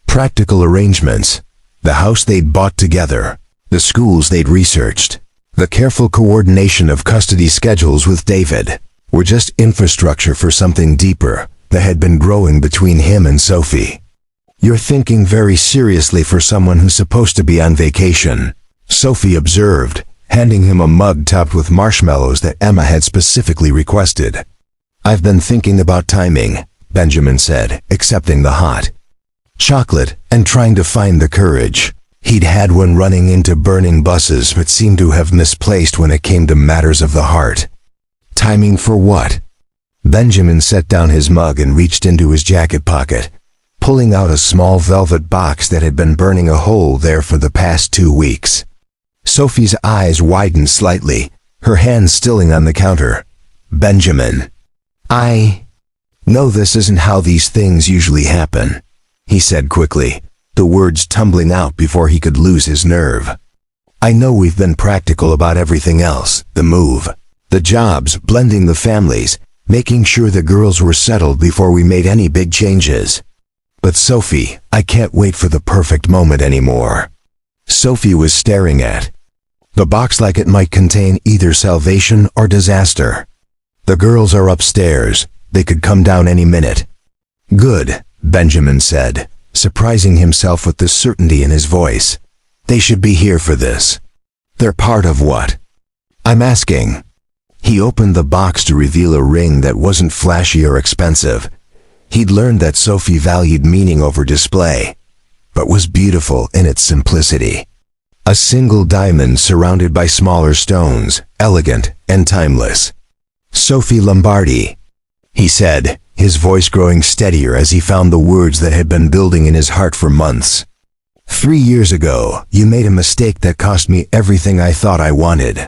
practical arrangements, the house they'd bought together, the schools they'd researched, the careful coordination of custody schedules with David, were just infrastructure for something deeper that had been growing between him and Sophie. "You're thinking very seriously for someone who's supposed to be on vacation," Sophie observed, handing him a mug topped with marshmallows that Emma had specifically requested. "I've been thinking about timing," Benjamin said, accepting the hot chocolate and trying to find the courage he'd had when running into burning buses but seemed to have misplaced when it came to matters of the heart. "Timing for what?" Benjamin set down his mug and reached into his jacket pocket, pulling out a small velvet box that had been burning a hole there for the past 2 weeks. Sophie's eyes widened slightly, her hands stilling on the counter. "Benjamin, I know this isn't how these things usually happen," he said quickly, the words tumbling out before he could lose his nerve. "I know we've been practical about everything else, the move, the jobs, blending the families, making sure the girls were settled before we made any big changes. But Sophie, I can't wait for the perfect moment anymore." Sophie was staring at the box like it might contain either salvation or disaster. "The girls are upstairs. They could come down any minute." "Good," Benjamin said, surprising himself with the certainty in his voice. "They should be here for this." "They're part of what I'm asking." He opened the box to reveal a ring that wasn't flashy or expensive. He'd learned that Sophie valued meaning over display, but was beautiful in its simplicity. A single diamond surrounded by smaller stones, elegant and timeless. "Sophie Lombardi," he said, his voice growing steadier as he found the words that had been building in his heart for months. 3 years ago, you made a mistake that cost me everything I thought I wanted.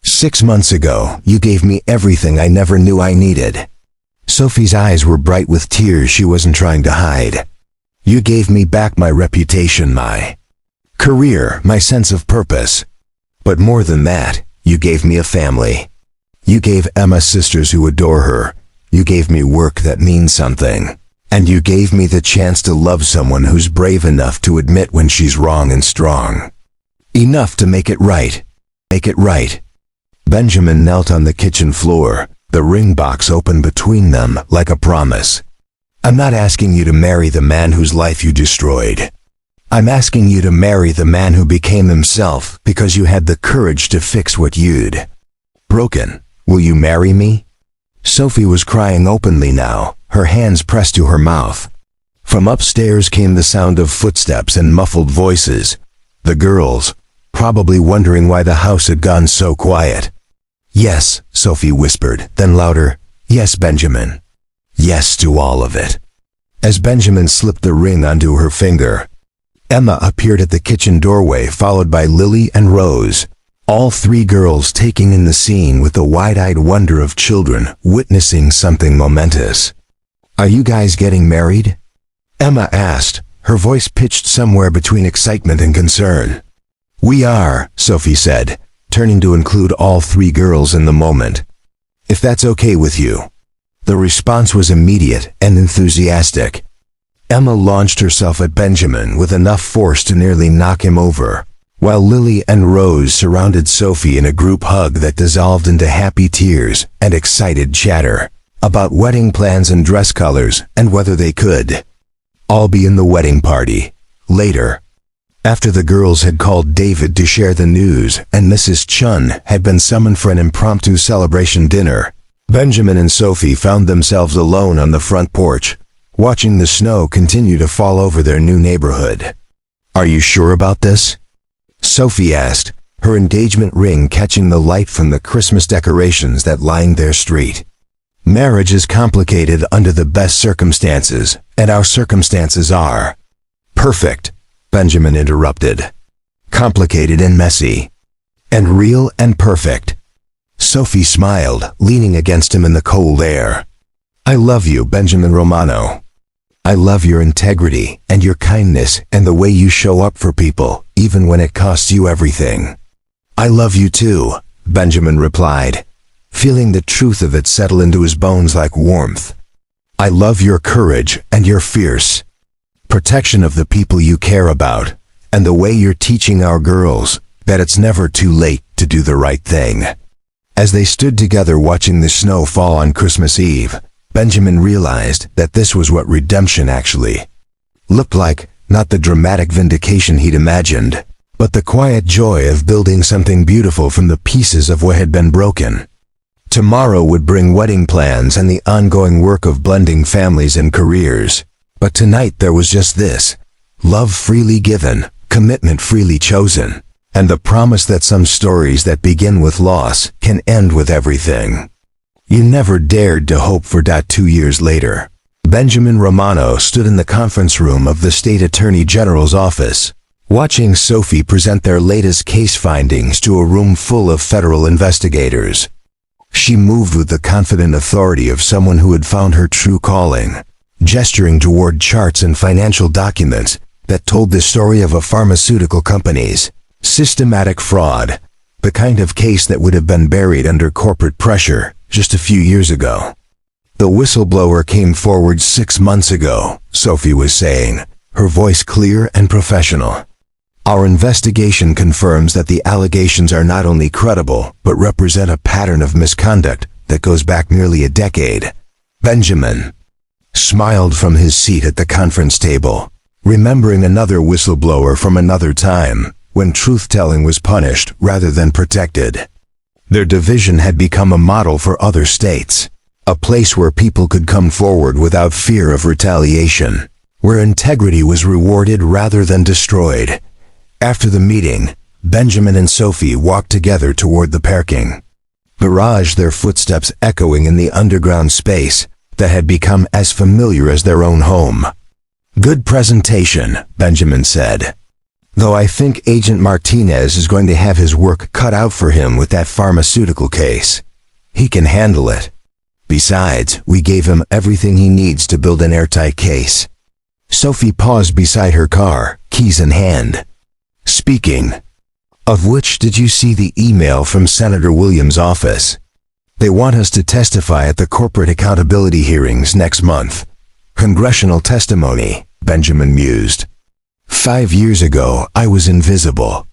6 months ago, you gave me everything I never knew I needed." Sophie's eyes were bright with tears she wasn't trying to hide. "You gave me back my reputation, my career, my sense of purpose. But more than that, you gave me a family. You gave Emma sisters who adore her. You gave me work that means something. And you gave me the chance to love someone who's brave enough to admit when she's wrong and strong. Enough to make it right. Make it right." Benjamin knelt on the kitchen floor, the ring box open between them like a promise. "I'm not asking you to marry the man whose life you destroyed. I'm asking you to marry the man who became himself because you had the courage to fix what you'd broken. Will you marry me?" Sophie was crying openly now, her hands pressed to her mouth. From upstairs came the sound of footsteps and muffled voices. The girls, probably wondering why the house had gone so quiet. "Yes," Sophie whispered, then louder, "Yes, Benjamin. Yes to all of it." As Benjamin slipped the ring onto her finger, Emma appeared at the kitchen doorway, followed by Lily and Rose, all 3 girls taking in the scene with the wide-eyed wonder of children witnessing something momentous. "Are you guys getting married?" Emma asked, her voice pitched somewhere between excitement and concern. "We are," Sophie said, turning to include all three girls in the moment. "If that's okay with you." The response was immediate and enthusiastic. Emma launched herself at Benjamin with enough force to nearly knock him over, while Lily and Rose surrounded Sophie in a group hug that dissolved into happy tears and excited chatter about wedding plans and dress colors and whether they could all be in the wedding party later. After the girls had called David to share the news and Mrs. Chun had been summoned for an impromptu celebration dinner, Benjamin and Sophie found themselves alone on the front porch, watching the snow continue to fall over their new neighborhood. "Are you sure about this?" Sophie asked, her engagement ring catching the light from the Christmas decorations that lined their street. "Marriage is complicated under the best circumstances, and our circumstances are perfect," Benjamin interrupted. "Complicated and messy. And real and perfect." Sophie smiled, leaning against him in the cold air. "I love you, Benjamin Romano. I love your integrity and your kindness and the way you show up for people, even when it costs you everything." "I love you too," Benjamin replied, feeling the truth of it settle into his bones like warmth. "I love your courage and your fierce protection of the people you care about, and the way you're teaching our girls that it's never too late to do the right thing." As they stood together watching the snow fall on Christmas Eve, Benjamin realized that this was what redemption actually looked like, not the dramatic vindication he'd imagined, but the quiet joy of building something beautiful from the pieces of what had been broken. Tomorrow would bring wedding plans and the ongoing work of blending families and careers. But tonight there was just this: love freely given, commitment freely chosen, and the promise that some stories that begin with loss can end with everything you never dared to hope for. 2 years later, Benjamin Romano stood in the conference room of the State Attorney General's office, watching Sophie present their latest case findings to a room full of federal investigators. She moved with the confident authority of someone who had found her true calling, gesturing toward charts and financial documents that told the story of a pharmaceutical company's systematic fraud, the kind of case that would have been buried under corporate pressure just a few years ago. "The whistleblower came forward 6 months ago," Sophie was saying, her voice clear and professional. "Our investigation confirms that the allegations are not only credible, but represent a pattern of misconduct that goes back nearly a decade." Benjamin smiled from his seat at the conference table, remembering another whistleblower from another time, when truth-telling was punished rather than protected. Their division had become a model for other states, a place where people could come forward without fear of retaliation, where integrity was rewarded rather than destroyed. After the meeting, Benjamin and Sophie walked together toward the parking garage, their footsteps echoing in the underground space that had become as familiar as their own home. "Good presentation," Benjamin said. "Though I think Agent Martinez is going to have his work cut out for him with that pharmaceutical case. He can handle it. Besides, we gave him everything he needs to build an airtight case." Sophie paused beside her car, keys in hand. "Speaking of which, did you see the email from Senator Williams' office? They want us to testify at the corporate accountability hearings next month." "Congressional testimony," Benjamin mused. "5 years ago, I was invisible.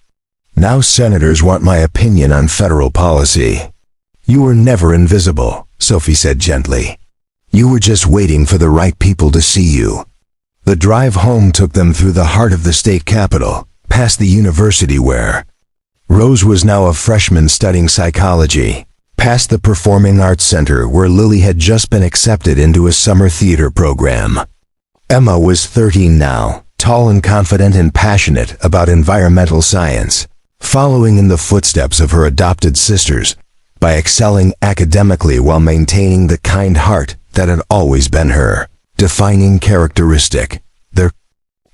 Now senators want my opinion on federal policy." "You were never invisible," Sophie said gently. "You were just waiting for the right people to see you." The drive home took them through the heart of the state capitol, past the university where Rose was now a freshman studying psychology, past the Performing Arts Center where Lily had just been accepted into a summer theater program. Emma was 13 now, tall and confident and passionate about environmental science, following in the footsteps of her adopted sisters by excelling academically while maintaining the kind heart that had always been her defining characteristic. Their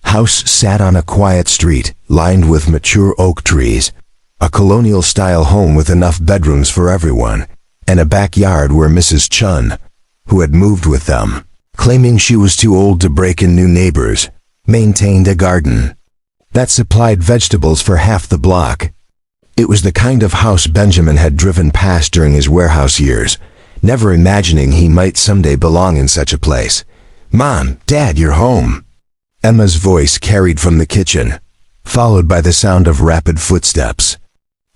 house sat on a quiet street lined with mature oak trees, a colonial-style home with enough bedrooms for everyone, and a backyard where Mrs. Chun, who had moved with them, claiming she was too old to break in new neighbors, maintained a garden. that supplied vegetables for half the block. It was the kind of house Benjamin had driven past during his warehouse years, never imagining he might someday belong in such a place. "Mom, Dad, you're home." Emma's voice carried from the kitchen, followed by the sound of rapid footsteps.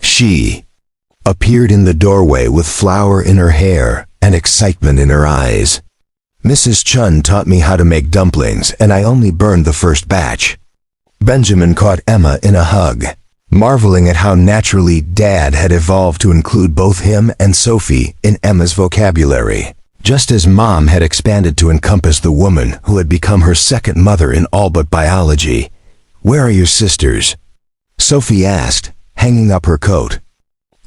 She appeared in the doorway with flour in her hair and excitement in her eyes. "Mrs. Chun taught me how to make dumplings, and I only burned the first batch." Benjamin caught Emma in a hug, marveling at how naturally Dad had evolved to include both him and Sophie in Emma's vocabulary, just as Mom had expanded to encompass the woman who had become her second mother in all but biology. "Where are your sisters?" Sophie asked, hanging up her coat.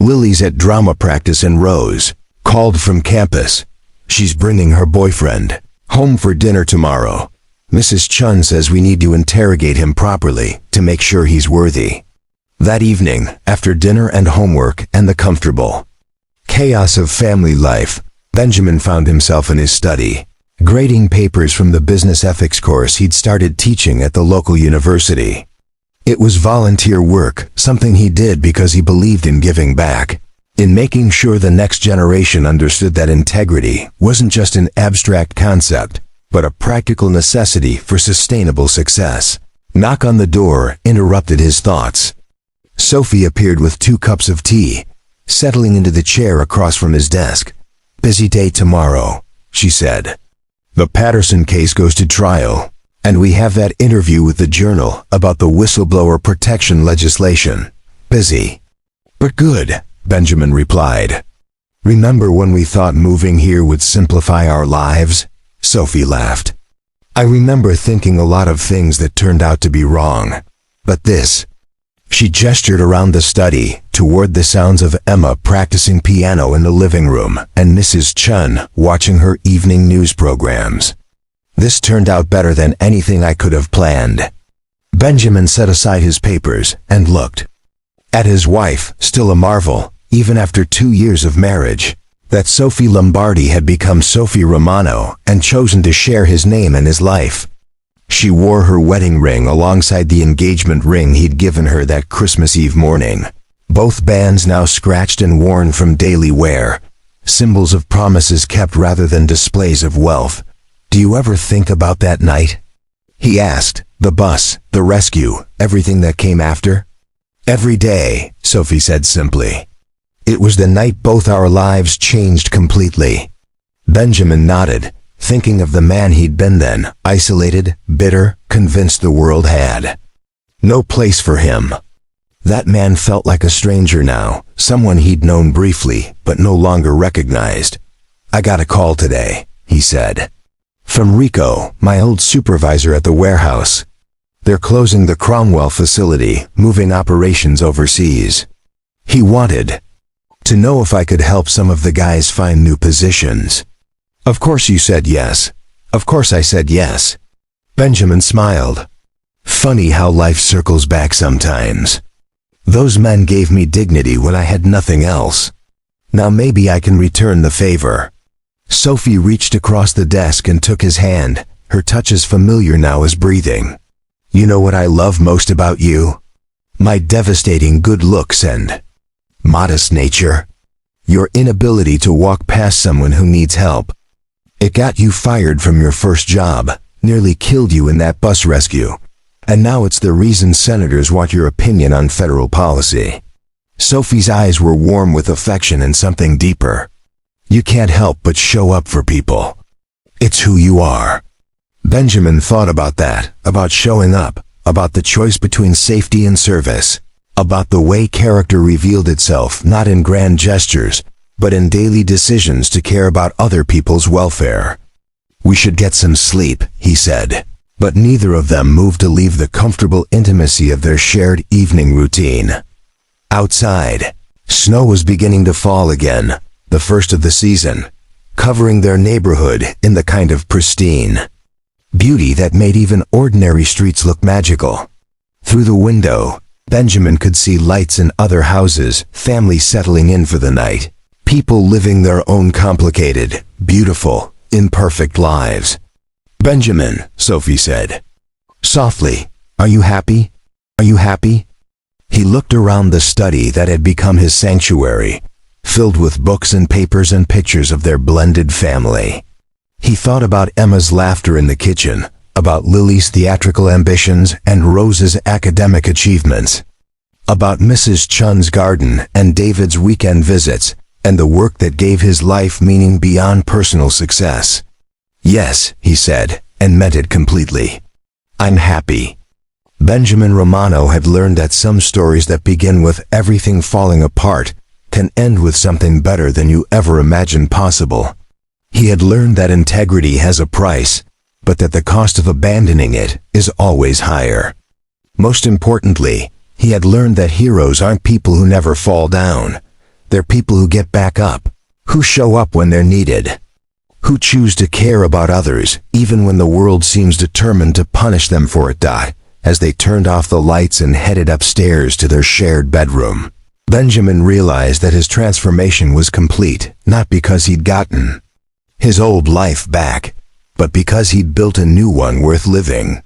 "Lily's at drama practice and Rose called from campus. She's bringing her boyfriend home for dinner tomorrow. Mrs. Chun says we need to interrogate him properly to make sure he's worthy." That evening, after dinner and homework and the comfortable chaos of family life, Benjamin found himself in his study, grading papers from the business ethics course he'd started teaching at the local university. It was volunteer work, something he did because he believed in giving back, in making sure the next generation understood that integrity wasn't just an abstract concept, but a practical necessity for sustainable success. Knock on the door interrupted his thoughts. Sophie appeared with 2 cups of tea, settling into the chair across from his desk. "Busy day tomorrow," she said. "The Patterson case goes to trial, and we have that interview with the Journal about the whistleblower protection legislation. Busy, but good," Benjamin replied. "Remember when we thought moving here would simplify our lives?" Sophie laughed. "I remember thinking a lot of things that turned out to be wrong. But this..." She gestured around the study, toward the sounds of Emma practicing piano in the living room and Mrs. Chun watching her evening news programs. "This turned out better than anything I could have planned." Benjamin set aside his papers and looked at his wife, still a marvel, even after 2 years of marriage, that Sophie Lombardi had become Sophie Romano and chosen to share his name and his life. She wore her wedding ring alongside the engagement ring he'd given her that Christmas Eve morning, both bands now scratched and worn from daily wear, symbols of promises kept rather than displays of wealth. "Do you ever think about that night?" he asked. "The bus, the rescue, everything that came after?" "Every day," Sophie said simply. "It was the night both our lives changed completely." Benjamin nodded, thinking of the man he'd been then, isolated, bitter, convinced the world had no place for him. That man felt like a stranger now, someone he'd known briefly, but no longer recognized. "I got a call today," he said. "From Rico, my old supervisor at the warehouse. They're closing the Cromwell facility, moving operations overseas. He wanted to know if I could help some of the guys find new positions." "Of course you said yes." "Of course I said yes." Benjamin smiled. "Funny how life circles back sometimes. Those men gave me dignity when I had nothing else. Now maybe I can return the favor." Sophie reached across the desk and took his hand, her touch as familiar now as breathing. "You know what I love most about you? My devastating good looks and modest nature. Your inability to walk past someone who needs help. It got you fired from your first job, nearly killed you in that bus rescue, and now it's the reason senators want your opinion on federal policy." Sophie's eyes were warm with affection and something deeper. "You can't help but show up for people. It's who you are." Benjamin thought about that, about showing up, about the choice between safety and service, about the way character revealed itself not in grand gestures, but in daily decisions to care about other people's welfare. "We should get some sleep," he said, but neither of them moved to leave the comfortable intimacy of their shared evening routine. Outside, snow was beginning to fall again, the first of the season, covering their neighborhood in the kind of pristine beauty that made even ordinary streets look magical. Through the window, Benjamin could see lights in other houses, families settling in for the night, people living their own complicated, beautiful, imperfect lives. "Benjamin," Sophie said softly, "are you happy? Are you happy? He looked around the study that had become his sanctuary, filled with books and papers and pictures of their blended family. He thought about Emma's laughter in the kitchen, about Lily's theatrical ambitions and Rose's academic achievements, about Mrs. Chun's garden and David's weekend visits, and the work that gave his life meaning beyond personal success. Yes, he said, and meant it completely. I'm happy. Benjamin Romano had learned that some stories that begin with everything falling apart can end with something better than you ever imagined possible. He had learned that integrity has a price, but that the cost of abandoning it is always higher. Most importantly, he had learned that heroes aren't people who never fall down. They're people who get back up, who show up when they're needed, who choose to care about others even when the world seems determined to punish them for it. As they turned off the lights and headed upstairs to their shared bedroom, Benjamin realized that his transformation was complete, not because he'd gotten his old life back, but because he'd built a new one worth living.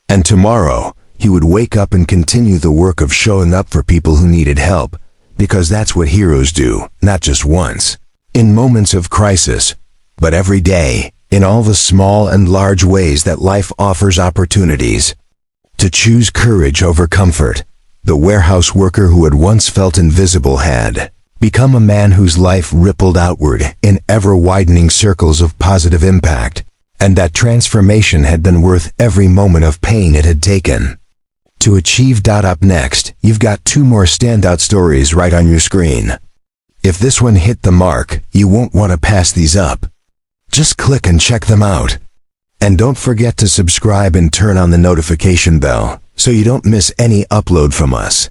And tomorrow, he would wake up and continue the work of showing up for people who needed help, because that's what heroes do, not just once, in moments of crisis, but every day, in all the small and large ways that life offers opportunities. To choose courage over comfort, the warehouse worker who had once felt invisible had become a man whose life rippled outward in ever-widening circles of positive impact, and that transformation had been worth every moment of pain it had taken. To achieve. Up next, you've got 2 more standout stories right on your screen. If this one hit the mark, you won't want to pass these up. Just click and check them out. And don't forget to subscribe and turn on the notification bell so you don't miss any upload from us.